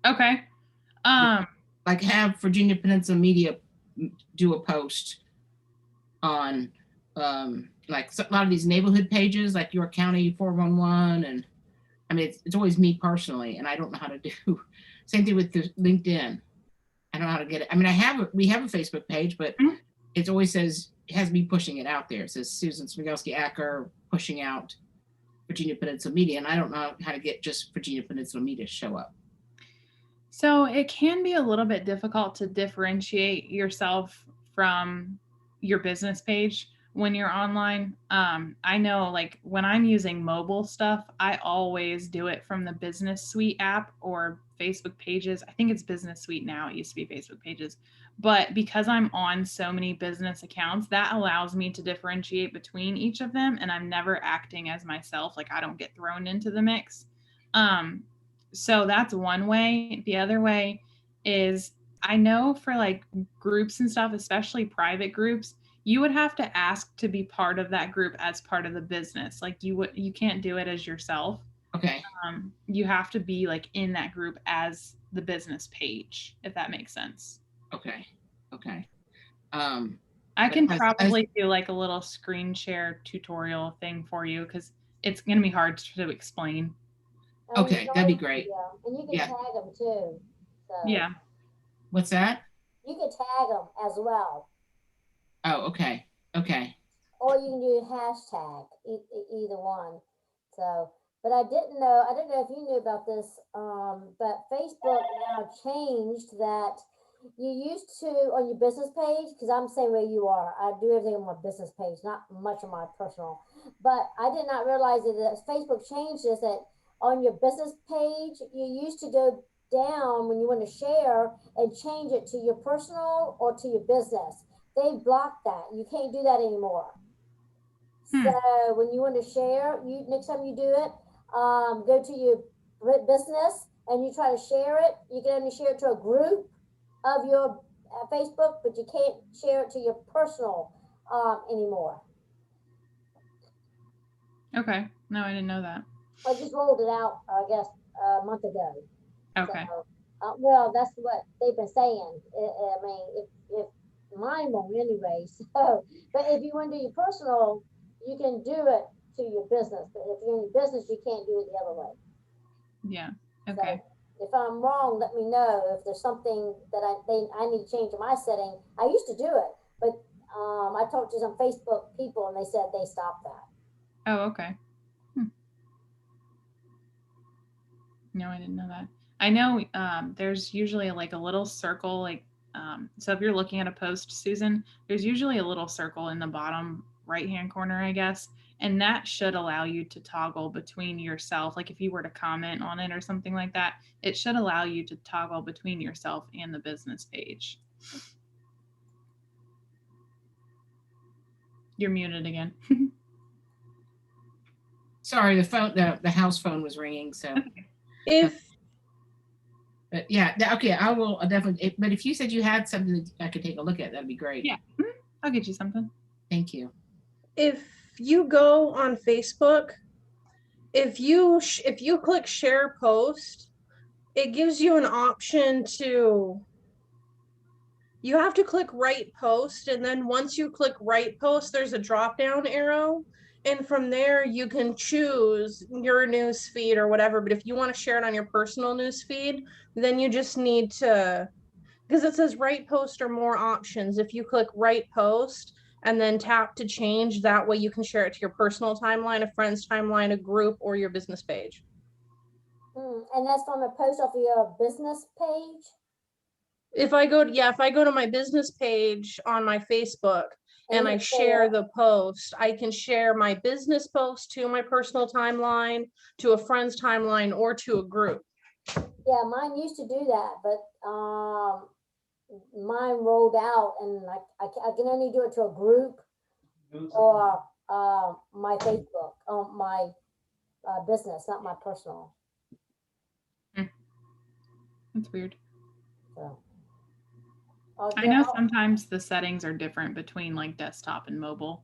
E: Okay.
H: Like have Virginia Peninsula Media do a post on like a lot of these neighborhood pages, like York County 411, and I mean it's always me personally, and I don't know how to do. Same thing with the LinkedIn. I don't know how to get it. I mean, we have a Facebook page, but it always says it has me pushing it out there. It says Susan Smigelski Acker pushing out Virginia Peninsula Media, and I don't know how to get just Virginia Peninsula Media to show up.
E: So it can be a little bit difficult to differentiate yourself from your business page when you're online. I know, like when I'm using mobile stuff, I always do it from the Business Suite app or Facebook pages. I think it's Business Suite now. It used to be Facebook pages. But because I'm on so many business accounts, that allows me to differentiate between each of them, and I'm never acting as myself. Like I don't get thrown into the mix. So that's one way. The other way is, I know for like groups and stuff, especially private groups, you would have to ask to be part of that group as part of the business. Like you can't do it as yourself.
H: Okay.
E: You have to be like in that group as the business page, if that makes sense.
H: Okay.
E: I can probably do like a little screen share tutorial thing for you, because it's going to be hard to explain.
H: Okay, that'd be great.
F: Yeah, and you can tag them too. So
E: Yeah.
H: What's that?
F: you can tag them as well,
H: Oh, okay.
F: or you can do hashtag, either one. So, but I didn't know if you knew about this, but Facebook now changed that. You used to, on your business page, because I'm the same way you are. I do everything on my business page, not much on my personal. But I did not realize that Facebook changed this, that on your business page, you used to go down when you want to share and change it to your personal or to your business. They blocked that. You can't do that anymore. So when you want to share, next time you do it, go to your business and you try to share it. You can only share it to a group of your Facebook, but you can't share it to your personal anymore.
E: Okay. No, I didn't know that.
F: I just rolled it out, I guess, a month ago.
E: Okay.
F: So, well, that's what they've been saying. I mean, if mine won't anyway. So, but if you want to do your personal, you can do it to your business. But if you're in your business, you can't do it the other way.
E: Yeah. Okay.
F: So if I'm wrong, let me know. If there's something that I need to change in my setting. I used to do it, but I talked to some Facebook people and they said they stopped that.
E: Oh, okay. No, I didn't know that. I know there's usually like a little circle, like, so if you're looking at a post, Susan, there's usually a little circle in the bottom right-hand corner, I guess, and that should allow you to toggle between yourself. Like if you were to comment on it or something like that, it should allow you to toggle between yourself and the business page. You're muted again.
H: Sorry, the house phone was ringing, so. But yeah, okay, I will definitely, but if you said you had something that I could take a look at, that'd be great.
E: Yeah, I'll get you something.
H: Thank you.
D: If you go on Facebook if you click share post, it gives you an option to, you have to click write post, and then once you click write post, there's a drop down arrow, and from there you can choose your news feed or whatever. But if you want to share it on your personal news feed, then you just need to, because it says write post or more options. If you click write post and then tap to change, that way you can share it to your personal timeline, a friend's timeline, a group, or your business page.
F: And that's from a post off of your business page?
D: If I go to my business page on my Facebook and I
F: you
D: share the post, I can share my business post to my personal timeline, to a friend's timeline, or to a group.
F: Yeah, mine used to do that, but mine rolled out, and I can only do it to a group or my Facebook, my business, not my personal.
E: That's weird.
F: So.
E: I know sometimes the settings are different between like desktop and mobile.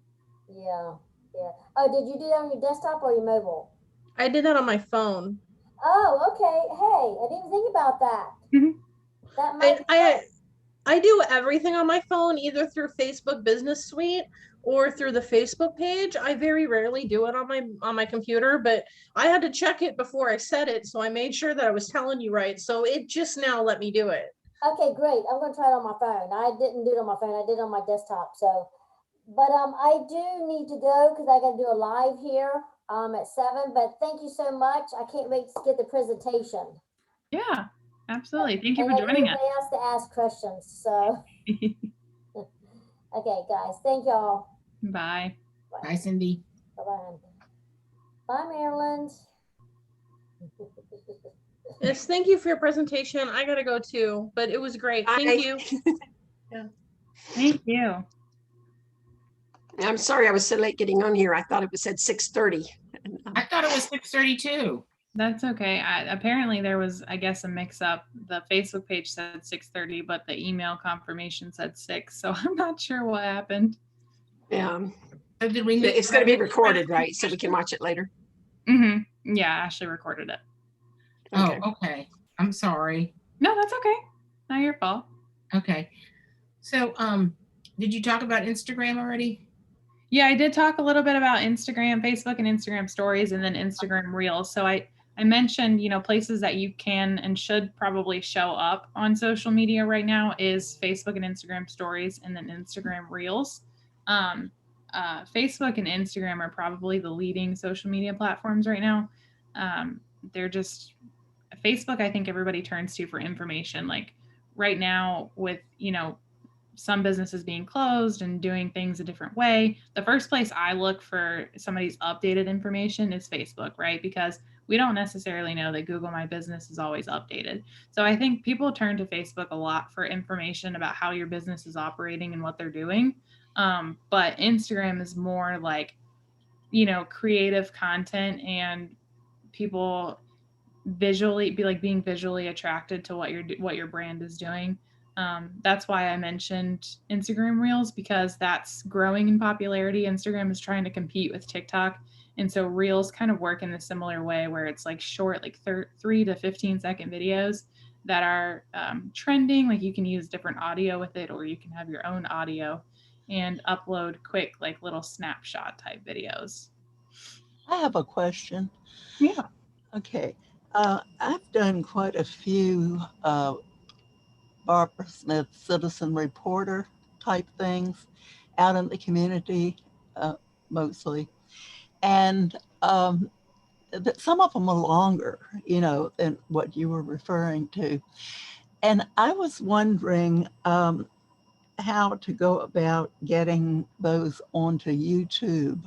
F: Yeah. Oh, did you do that on your desktop or your mobile?
D: I did that on my phone.
F: Oh, okay. Hey, I didn't think about that. That might
D: I do everything on my phone, either through Facebook Business Suite or through the Facebook page. I very rarely do it on my computer, but I had to check it before I said it, so I made sure that I was telling you right. So it just now let me do it.
F: Okay, great. I'm gonna try it on my phone. I didn't do it on my phone. I did it on my desktop. So, but I do need to go because I got to do a live here at 7. But thank you so much. I can't wait to get the presentation.
E: Yeah, absolutely. Thank you for joining us.
F: Anybody else to ask questions? So, okay, guys. Thank y'all.
E: Bye.
H: Bye, Cindy.
F: Bye-bye. Bye, Maryland.
D: Yes, thank you for your presentation. I gotta go too, but it was great. Thank you.
E: Yeah. Thank you.
I: I'm sorry I was so late getting on here. I thought it was at 6:30.
H: I thought it was 6:32.
E: That's okay. Apparently there was, I guess, a mix up. The Facebook page said 6:30, but the email confirmation said 6. So I'm not sure what happened.
I: Yeah.
H: So did we
I: It's going to be recorded, right? So we can watch it later.
E: Mm-hmm. Yeah, Ashley recorded it.
H: Okay. Oh, okay. I'm sorry.
E: No, that's okay. Not your fault.
H: Okay. So, did you talk about Instagram already?
E: Yeah, I did talk a little bit about Instagram, Facebook and Instagram stories, and then Instagram Reels. So I mentioned, places that you can and should probably show up on social media right now is Facebook and Instagram stories, and then Instagram Reels. Facebook and Instagram are probably the leading social media platforms right now. They're just Facebook, I think everybody turns to for information. Like right now with, some businesses being closed and doing things a different way, the first place I look for somebody's updated information is Facebook, right? Because we don't necessarily know that Google My Business is always updated. So I think people turn to Facebook a lot for information about how your business is operating and what they're doing. But Instagram is more like, creative content and people being visually attracted to what your brand is doing. That's why I mentioned Instagram Reels, because that's growing in popularity. Instagram is trying to compete with TikTok. And so Reels kind of work in a similar way where it's like short, like 3 to 15 second videos that are trending. Like you can use different audio with it, or you can have your own audio and upload quick, like little snapshot type videos.
J: I have a question.
E: Yeah.
J: Okay. I've done quite a few Barbara Smith citizen reporter type things out in the community, mostly. And some of them are longer, than what you were referring to. And I was wondering how to go about getting those onto YouTube.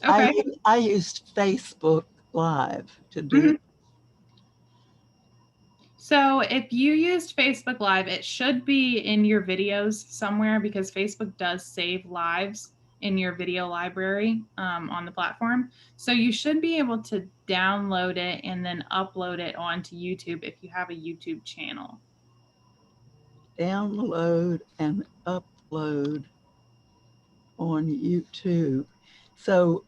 E: Okay.
J: I used Facebook Live to do.
E: So if you used Facebook Live, it should be in your videos somewhere, because Facebook does save lives in your video library on the platform. So you should be able to download it and then upload it onto YouTube if you have a YouTube channel.
J: Download and upload on YouTube. So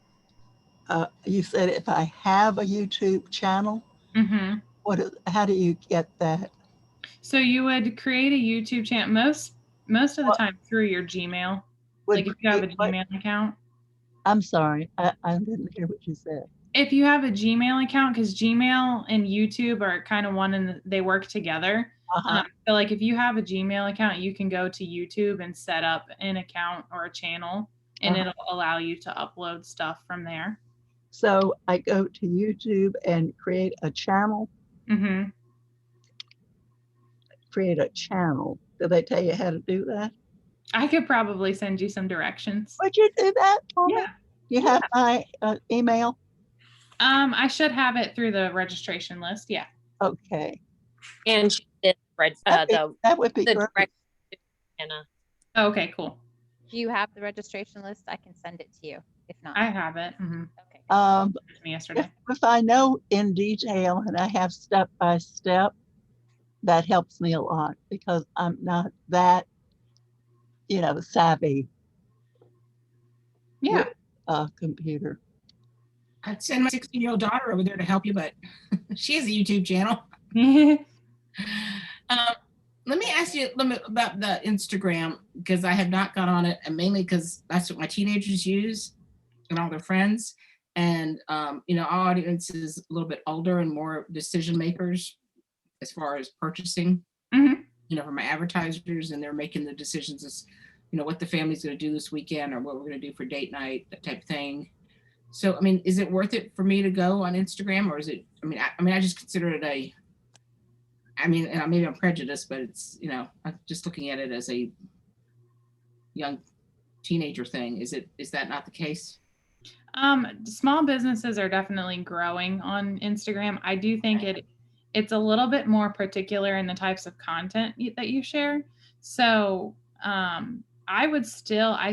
J: you said if I have a YouTube channel,
E: Mm-hmm.
J: how do you get that?
E: So you would create a YouTube channel most of the time through your Gmail. Like if you have a Gmail account.
J: I'm sorry, I didn't hear what you said.
E: If you have a Gmail account, because Gmail and YouTube are kind of one and they work together. So like if you have a Gmail account, you can go to YouTube and set up an account or a channel, and it'll allow you to upload stuff from there.
J: So I go to YouTube and create a channel.
E: Mm-hmm.
J: Create a channel. Do they tell you how to do that?
E: I could probably send you some directions.
J: Would you do that for me?
E: Yeah.
J: You have my email?
E: I should have it through the registration list. Yeah.
J: Okay.
G: And she did
J: That would be great.
G: direct Anna.
E: Okay, cool.
B: Do you have the registration list? I can send it to you. If not,
E: I have it. Mm-hmm.
B: okay.
E: It was me yesterday.
J: If I know in detail and I have step by step, that helps me a lot because I'm not that, savvy
E: Yeah.
J: with a computer.
H: I'd send my 16-year-old daughter over there to help you, but she has a YouTube channel. Let me ask you about the Instagram, because I have not got on it, and mainly because that's what my teenagers use and all their friends. And, our audience is a little bit older and more decision makers as far as purchasing, for my advertisers, and they're making the decisions as, what the family's going to do this weekend or what we're going to do for date night, that type of thing. So, is it worth it for me to go on Instagram, or is it, I just consider it and maybe I'm prejudiced, but it's, I'm just looking at it as a young teenager thing. Is that not the case?
E: Small businesses are definitely growing on Instagram. I do think it's a little bit more particular in the types of content that you share. So, I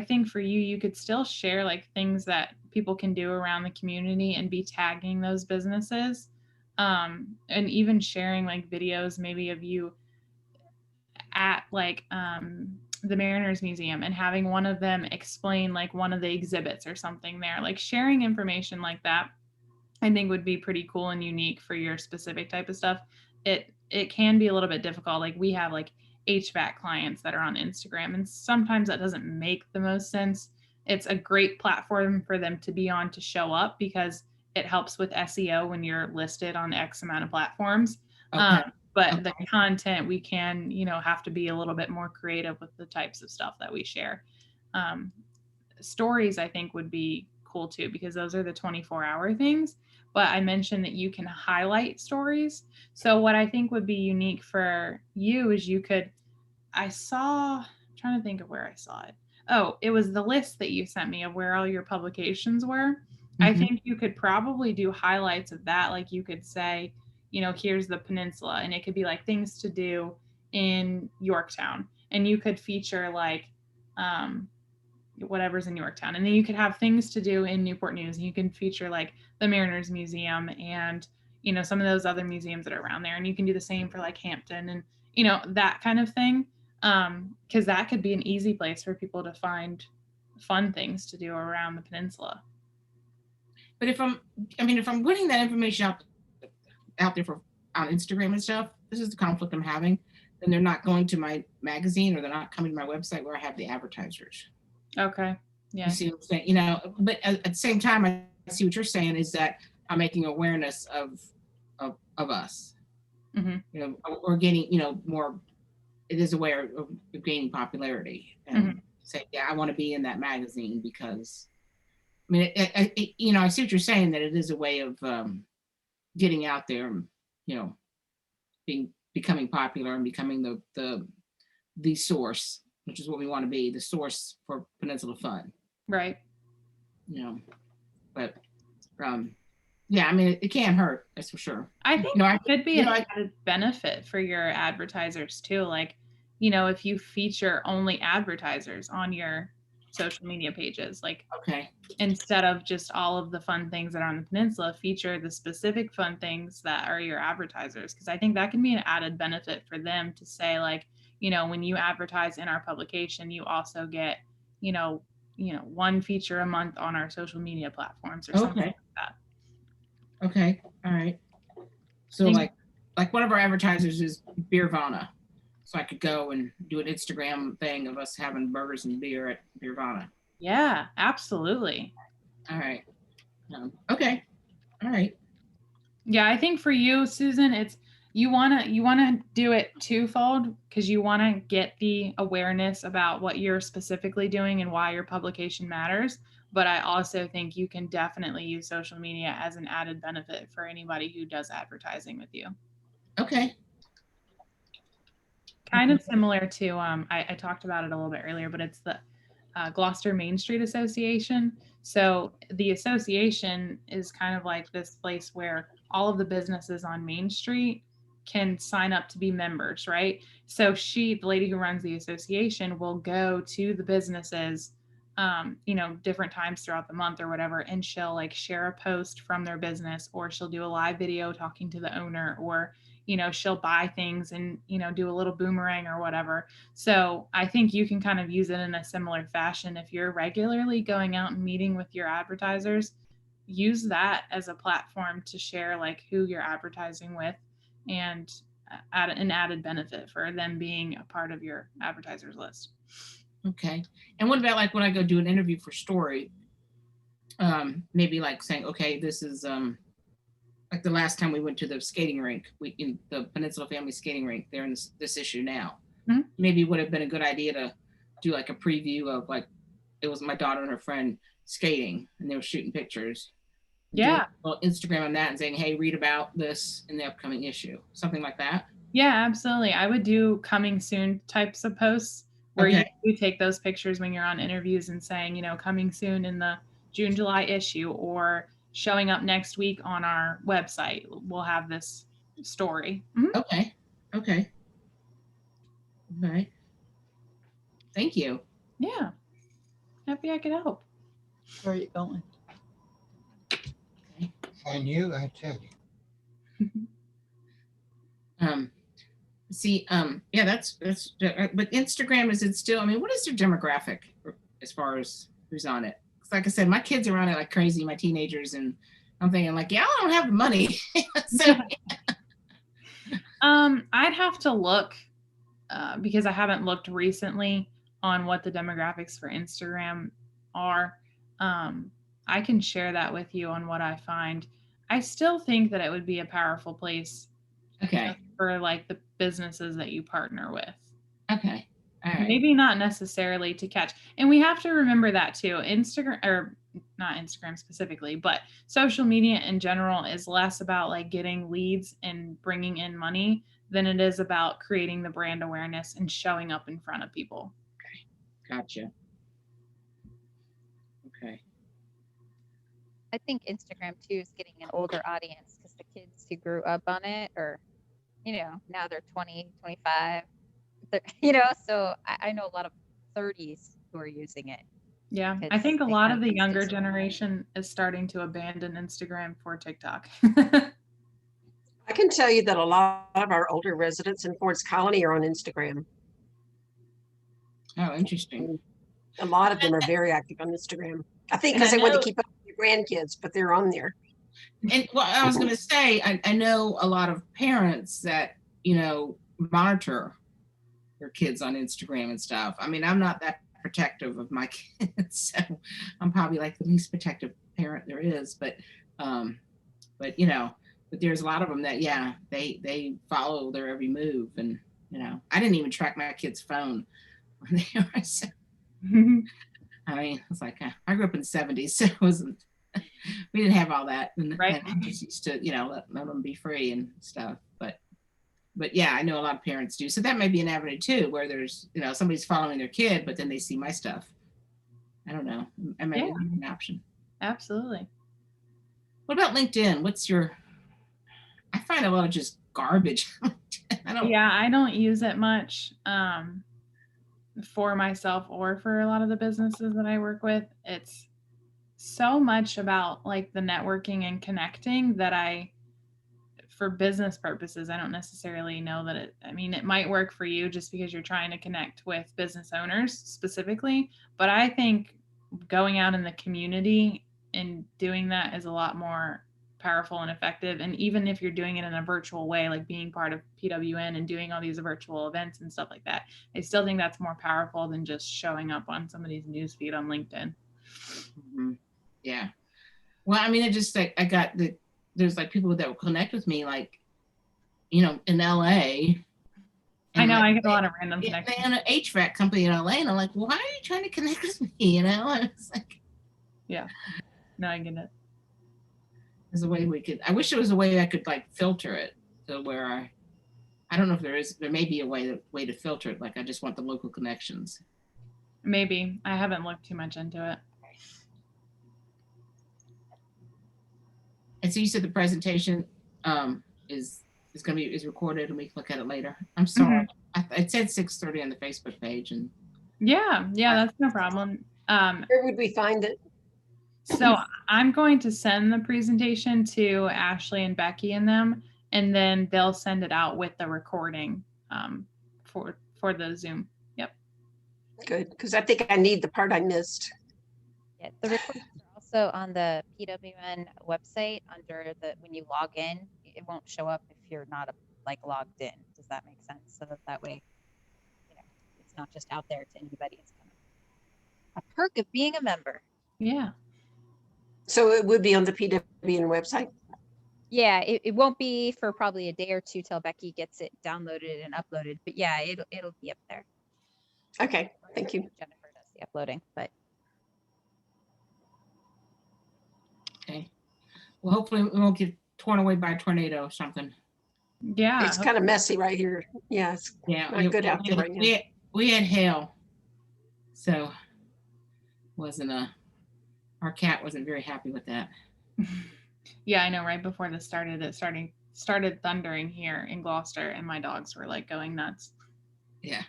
E: think for you could still share like things that people can do around the community and be tagging those businesses. And even sharing like videos maybe of you at like the Mariners Museum and having one of them explain like one of the exhibits or something there. Like sharing information like that, I think would be pretty cool and unique for your specific type of stuff. It can be a little bit difficult. Like we have like HVAC clients that are on Instagram, and sometimes that doesn't make the most sense. It's a great platform for them to be on to show up because it helps with SEO when you're listed on X amount of platforms.
H: Okay.
E: But the content, we can, have to be a little bit more creative with the types of stuff that we share. Stories, I think, would be cool too, because those are the 24-hour things. But I mentioned that you can highlight stories. So what I think would be unique for you is I'm trying to think of where I saw it. Oh, it was the list that you sent me of where all your publications were. I think you could probably do highlights of that. Like you could say, here's the peninsula, and it could be like things to do in Yorktown. And you could feature like whatever's in Yorktown. And then you could have things to do in Newport News. And you can feature like the Mariners Museum and, some of those other museums that are around there. And you can do the same for like Hampton and, that kind of thing. Because that could be an easy place for people to find fun things to do around the peninsula.
H: But if I'm putting that information out there on Instagram and stuff, this is the conflict I'm having. Then they're not going to my magazine, or they're not coming to my website where I have the advertisers.
E: Okay. Yeah.
H: You see what I'm saying? But at the same time, I see what you're saying is that I'm making awareness of us. Or getting, more. It is a way of gaining popularity, and say, yeah, I want to be in that magazine because. I see what you're saying, that it is a way of getting out there and, becoming popular and becoming the source, which is what we want to be, the source for Peninsula Fun.
E: Right.
H: But it can't hurt, that's for sure.
E: I think it could be an added benefit for your advertisers too. Like, if you feature only advertisers on your social media pages, like instead of just all of the fun things that are on the peninsula, feature the specific fun things that are your advertisers, because I think that can be an added benefit for them to say, like, when you advertise in our publication, you also get one feature a month on our social media platforms or something like
H: Okay, all right. So
E: Thank-
H: like one of our advertisers is Beervana. So I could go and do an Instagram thing of us having burgers and beer at Beervana.
E: Yeah, absolutely.
H: All right. Okay. All right.
E: Yeah, I think for you, Susan, it's you wanna do it twofold because you wanna get the awareness about what you're specifically doing and why your publication matters. But I also think you can definitely use social media as an added benefit for anybody who does advertising with you.
H: Okay.
E: Kind of similar to I talked about it a little bit earlier, but it's the Gloucester Main Street Association. So the association is kind of like this place where all of the businesses on Main Street can sign up to be members, right? So the lady who runs the association, will go to the businesses, different times throughout the month or whatever, and she'll like share a post from their business, or she'll do a live video talking to the owner, or she'll buy things and do a little boomerang or whatever. So I think you can kind of use it in a similar fashion. If you're regularly going out and meeting with your advertisers, use that as a platform to share like who you're advertising with, and add an added benefit for them being a part of your advertisers list.
H: Okay. And what about like when I go do an interview for Story? Maybe like saying, okay, this is like the last time we went to the skating rink, in the Peninsula Family Skating Rink, they're in this issue now.
E: Mm-hmm.
H: Maybe it would have been a good idea to do like a preview of like, it was my daughter and her friend skating and they were shooting pictures.
E: Yeah.
H: Well, Instagram on that and saying, hey, read about this in the upcoming issue, something like that.
E: Yeah, absolutely. I would do coming soon types of posts where you take those pictures when you're on interviews and saying, coming soon in the June, July issue, or showing up next week on our website. We'll have this story. Mm-hmm.
H: Okay. Okay. All right. Thank you.
E: Yeah. Happy I could help.
J: Where are you going?
H: Okay.
K: And you, I tell you.
H: Yeah, that's but Instagram, is it still, I mean, what is their demographic as far as who's on it? Like I said, my kids are on it like crazy, my teenagers, and I'm thinking like, yeah, I don't have the money. So,
E: I'd have to look because I haven't looked recently on what the demographics for Instagram are. I can share that with you on what I find. I still think that it would be a powerful place
H: okay.
E: For like the businesses that you partner with.
H: Okay. All right.
E: Maybe not necessarily to catch. And we have to remember that too. Instagram, or not Instagram specifically, but social media in general is less about like getting leads and bringing in money than it is about creating the brand awareness and showing up in front of people.
H: Okay. Gotcha. Okay.
B: I think Instagram too is getting an older audience because the kids who grew up on it are, now they're 20, 25. So I know a lot of 30s who are using it.
E: Yeah, I think a lot of the younger generation is starting to abandon Instagram for TikTok.
I: I can tell you that a lot of our older residents in Ford's Colony are on Instagram.
H: Oh, interesting.
I: A lot of them are very active on Instagram. I think because they want to keep up with their grandkids, but they're on there.
H: And well, I was going to say, I know a lot of parents that, monitor their kids on Instagram and stuff. I mean, I'm not that protective of my kids, so I'm probably like the least protective parent there is. But there's a lot of them that, yeah, they follow their every move. And, I didn't even track my kid's phone when they were. So, I mean, it's like, I grew up in the 70s, so it wasn't, we didn't have all that. And,
E: right.
H: And I just used to, let them be free and stuff. But yeah, I know a lot of parents do. So that may be an avenue too, where there's, somebody's following their kid, but then they see my stuff. I don't know. It may be an option.
E: Absolutely.
H: What about LinkedIn? I find a lot of just garbage.
E: I don't use it much for myself or for a lot of the businesses that I work with. It's so much about like the networking and connecting that for business purposes, I don't necessarily know that it might work for you just because you're trying to connect with business owners specifically. But I think going out in the community and doing that is a lot more powerful and effective. And even if you're doing it in a virtual way, like being part of PWN and doing all these virtual events and stuff like that, I still think that's more powerful than just showing up on somebody's newsfeed on LinkedIn.
H: Mhm. Yeah. Well, I mean, it just like there's like people that will connect with me, like, in LA.
E: I know,
H: like,
E: I get a lot of random
H: they
E: connections.
H: own an HVAC company in LA, and I'm like, why are you trying to connect with me? And it's like,
E: Yeah, no, I get it.
H: there's a way I wish there was a way I could like filter it to where I don't know if there may be a way to filter it. Like, I just want the local connections.
E: Maybe. I haven't looked too much into it.
H: And so you said the presentation is recorded and we can look at it later. I'm sorry. It said 6:30 on the Facebook page. And
E: Yeah, that's no problem.
I: Where would we find it?
E: So I'm going to send the presentation to Ashley and Becky and them, and then they'll send it out with the recording for the Zoom. Yep.
I: Good, because I think I need the part I missed.
B: Yeah, the recordings are also on the PWN website under when you log in, it won't show up if you're not logged in. Does that make sense? So that way, it's not just out there to anybody. It's kind of a perk of being a member.
E: Yeah.
I: So it would be on the PWN website?
B: Yeah, it won't be for probably a day or two till Becky gets it downloaded and uploaded. But yeah, it'll be up there.
I: Okay, thank you.
B: Jennifer does the uploading, but
H: okay. Well, hopefully we won't get torn away by a tornado or something.
E: Yeah.
I: It's kind of messy right here. Yeah, it's not good out there right now.
H: We had hail, so our cat wasn't very happy with that.
E: Yeah, I know. Right before this started, it started thundering here in Gloucester, and my dogs were like going nuts.
H: Yeah.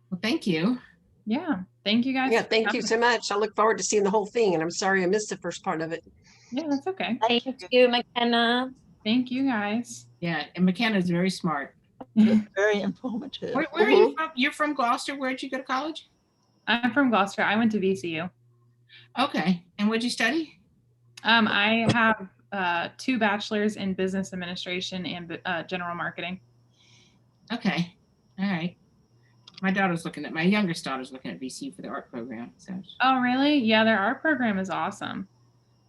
H: Well, thank you.
E: Yeah, thank you guys.
I: Yeah, thank you so much. I look forward to seeing the whole thing, and I'm sorry I missed the first part of it.
E: Yeah, that's okay.
C: Thank you, McKenna.
E: Thank you guys.
H: Yeah, and McKenna is very smart.
J: Very informative.
H: Where are you from? You're from Gloucester. Where'd you go to college?
E: I'm from Gloucester. I went to VCU.
H: Okay. And what'd you study?
E: I have 2 bachelors in business administration and general marketing.
H: Okay. All right. My youngest daughter's looking at VCU for the art program. So.
E: Oh, really? Yeah, their art program is awesome.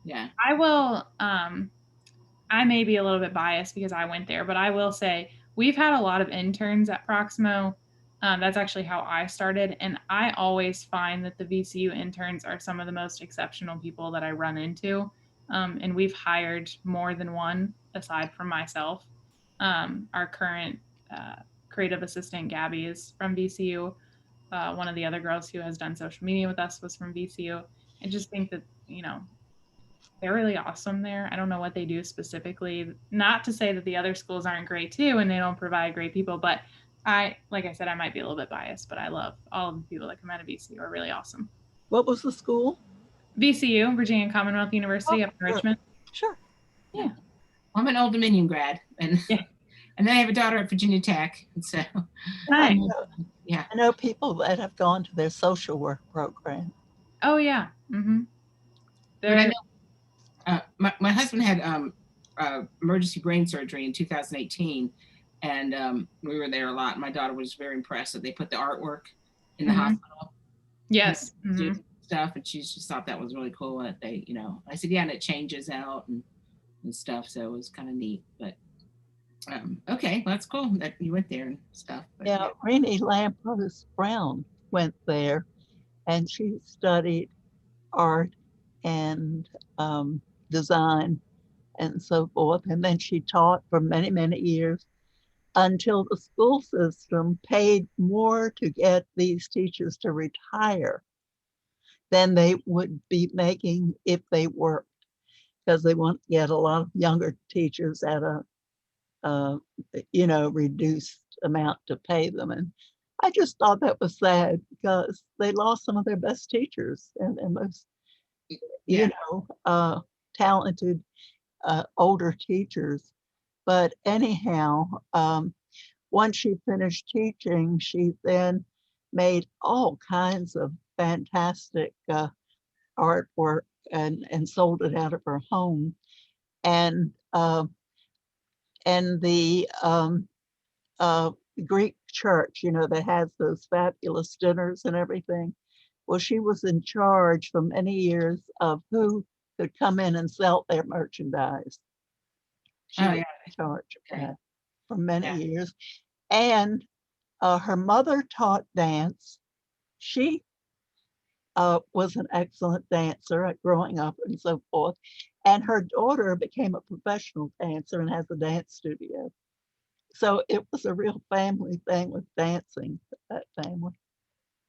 H: Yeah.
E: I will, I may be a little bit biased because I went there, but I will say we've had a lot of interns at Proximo. That's actually how I started. And I always find that the VCU interns are some of the most exceptional people that I run into. And we've hired more than one aside from myself. Our current creative assistant, Gabby, is from VCU. One of the other girls who has done social media with us was from VCU. I just think that, they're really awesome there. I don't know what they do specifically. Not to say that the other schools aren't great too and they don't provide great people, but like I said, I might be a little bit biased, but I love all of the people that come out of VCU are really awesome.
J: What was the school?
E: VCU, Virginia Commonwealth University up in Richmond.
J: Sure.
E: Yeah.
H: I'm an Old Dominion grad, and
E: yeah.
H: And then I have a daughter at Virginia Tech, and so
E: nice.
H: Yeah,
J: I know people that have gone to their social work program.
E: Oh yeah. Mm-hmm.
H: My husband had emergency brain surgery in 2018, and we were there a lot. My daughter was very impressed that they put the artwork in the hospital.
E: Yes.
H: Stuff, and she just thought that was really cool. That they, I said, yeah, and it changes out and stuff, so it was kind of neat. But okay, well, that's cool that you went there and stuff. But,
J: yeah, Renee Lampros Brown went there, and she studied art and design and so forth. And then she taught for many, many years until the school system paid more to get these teachers to retire than they would be making if they worked, because they want to get a lot of younger teachers at a reduced amount to pay them. And I just thought that was sad because they lost some of their best teachers and most talented older teachers. But anyhow, once she finished teaching, she then made all kinds of fantastic artwork and sold it out of her home. and the Greek church, you know, that has those fabulous dinners and everything. Well, she was in charge for many years of who could come in and sell their merchandise. She
H: Oh,
J: was
H: yeah.
J: in charge of
H: Okay.
J: that for many
H: Yeah.
J: years. And her mother taught dance. She was an excellent dancer at growing up and so forth. And her daughter became a professional dancer and has a dance studio. So it was a real family thing with dancing, that family.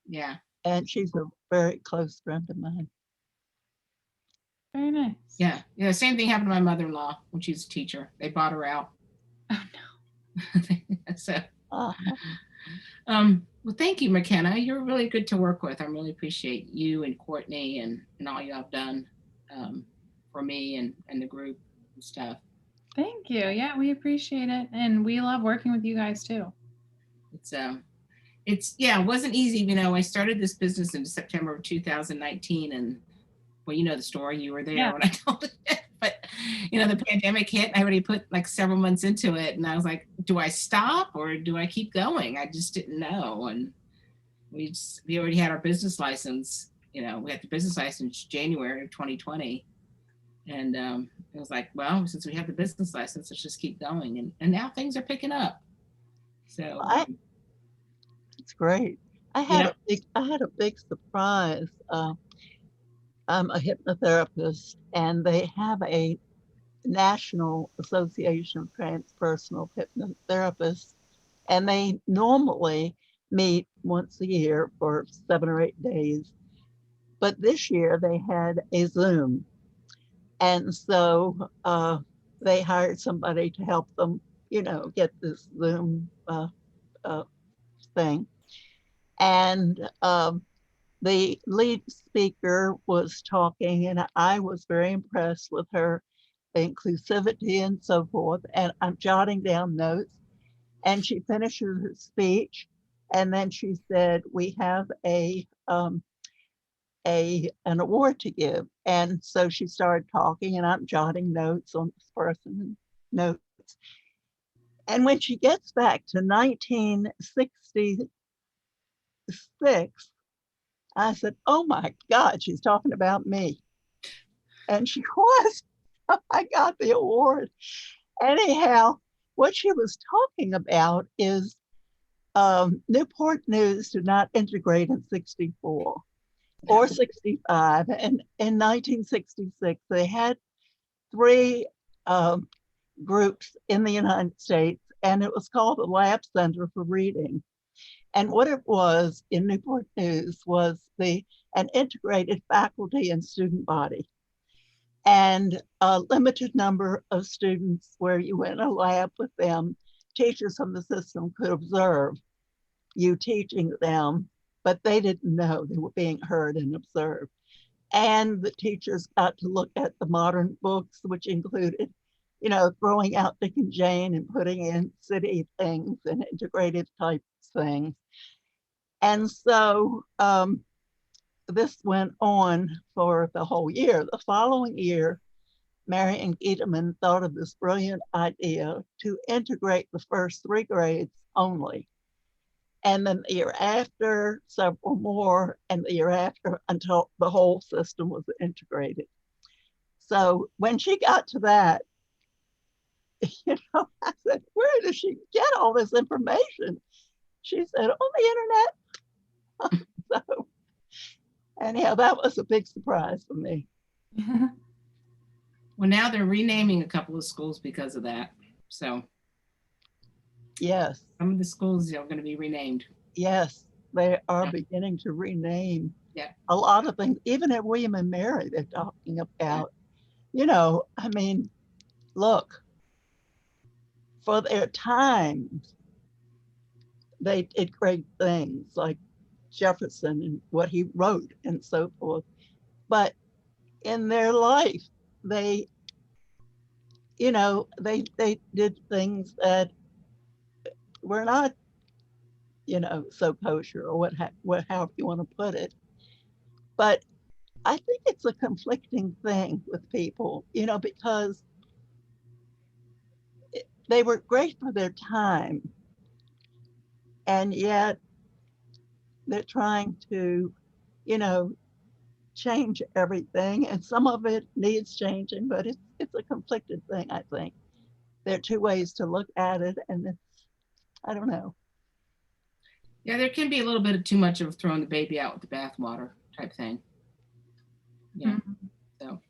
H: Yeah.
J: And she's a very close friend of mine.
E: Very nice.
H: Yeah. Yeah. Same thing happened to my mother-in-law when she's a teacher. They bought her out.
E: Oh no.
H: So,
J: Uh-huh.
H: well, thank you, McKenna. You're really good to work with. I really appreciate you and Courtney and all you have done for me and the group and stuff.
E: Thank you. Yeah, we appreciate it. And we love working with you guys too.
H: It's yeah, it wasn't easy. You know, I started this business in September of 2019, and well, you know the story. You were there
E: Yeah.
H: when I told it. But you know, the pandemic hit. I already put like several months into it, and I was like, do I stop or do I keep going? I just didn't know. And we already had our business license. You know, we had the business license January of 2020, and it was like, well, since we have the business license, let's just keep going. And now things are picking up. So.
J: It's great. I had a big surprise. I'm a hypnotherapist, and they have a National Association of Transpersonal Hypnotherapists, and they normally meet once a year for 7 or 8 days. But this year they had a Zoom, and so they hired somebody to help them, you know, get this Zoom thing. And the lead speaker was talking, and I was very impressed with her inclusivity and so forth. And I'm jotting down notes. And she finishes her speech, and then she said, "We have an award to give." And so she started talking, and I'm jotting notes on this person's notes. And when she gets back to 1966, I said, "Oh my God, she's talking about me." And she was. I got the award. Anyhow, what she was talking about is Newport News did not integrate in 64 or 65. And in 1966, they had 3 groups in the United States, and it was called the Lab Center for Reading. And what it was in Newport News was an integrated faculty and student body, and a limited number of students where you went in a lab with them. Teachers from the system could observe you teaching them, but they didn't know they were being heard and observed. And the teachers got to look at the modern books, which included, you know, throwing out Dick and Jane and putting in city things and integrated type things. And so this went on for the whole year. The following year, Marion Giederman thought of this brilliant idea to integrate the first 3 grades only. And then the year after, several more, and the year after, until the whole system was integrated. So when she got to that, you know, I said, "Where does she get all this information?" She said, "On the internet." So anyhow, that was a big surprise for me.
H: Well, now they're renaming a couple of schools because of that. So
J: yes,
H: some of the schools are going to be renamed.
J: Yes, they are beginning to rename
H: Yeah.
J: a lot of things. Even at William and Mary, they're talking about, you know, I mean, look, for their times, they did great things like Jefferson and what he wrote and so forth. But in their life, they, you know, they did things that were not, you know, so kosher or however you want to put it. But I think it's a conflicting thing with people, you know, because they were great for their time. And yet they're trying to, you know, change everything. And some of it needs changing, but it's a conflicted thing, I think. There are two ways to look at it, and it's, I don't know.
H: Yeah, there can be a little bit of too much of throwing the baby out with the bathwater type thing. Yeah. So,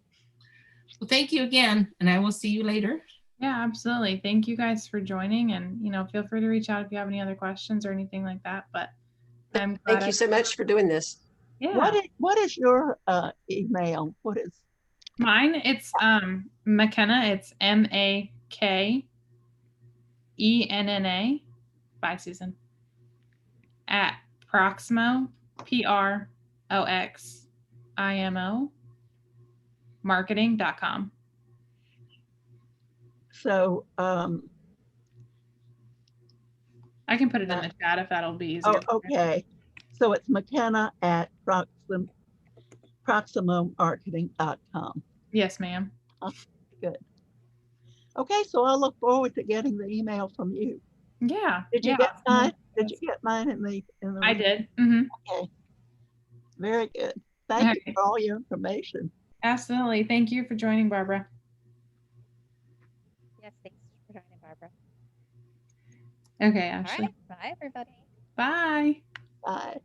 H: well, thank you again, and I will see you later.
E: Yeah, absolutely. Thank you guys for joining, and feel free to reach out if you have any other questions or anything like that. But I'm glad
I: Thank you so much for doing this.
E: Yeah.
J: What is your email? What is
E: Mine? It's McKenna. It's MAKENNA. Bye, Susan. At Proximo, PROXIMO marketing.com.
J: so?
E: I can put it in the chat if that'll be easier.
J: Oh, okay. So it's McKenna at ProximoMarketing.com.
E: Yes, ma'am.
J: Oh, good. Okay, so I'll look forward to getting the email from you.
E: Yeah.
J: Did you get mine? Did you get mine in the?
E: I did. Mm-hmm.
J: Okay. Very good. Thank you for all your information.
E: Absolutely. Thank you for joining, Barbara.
B: Yes, thanks for joining, Barbara.
E: Okay,
B: All
E: Ashley.
B: right. Bye, everybody.
E: Bye.
J: Bye.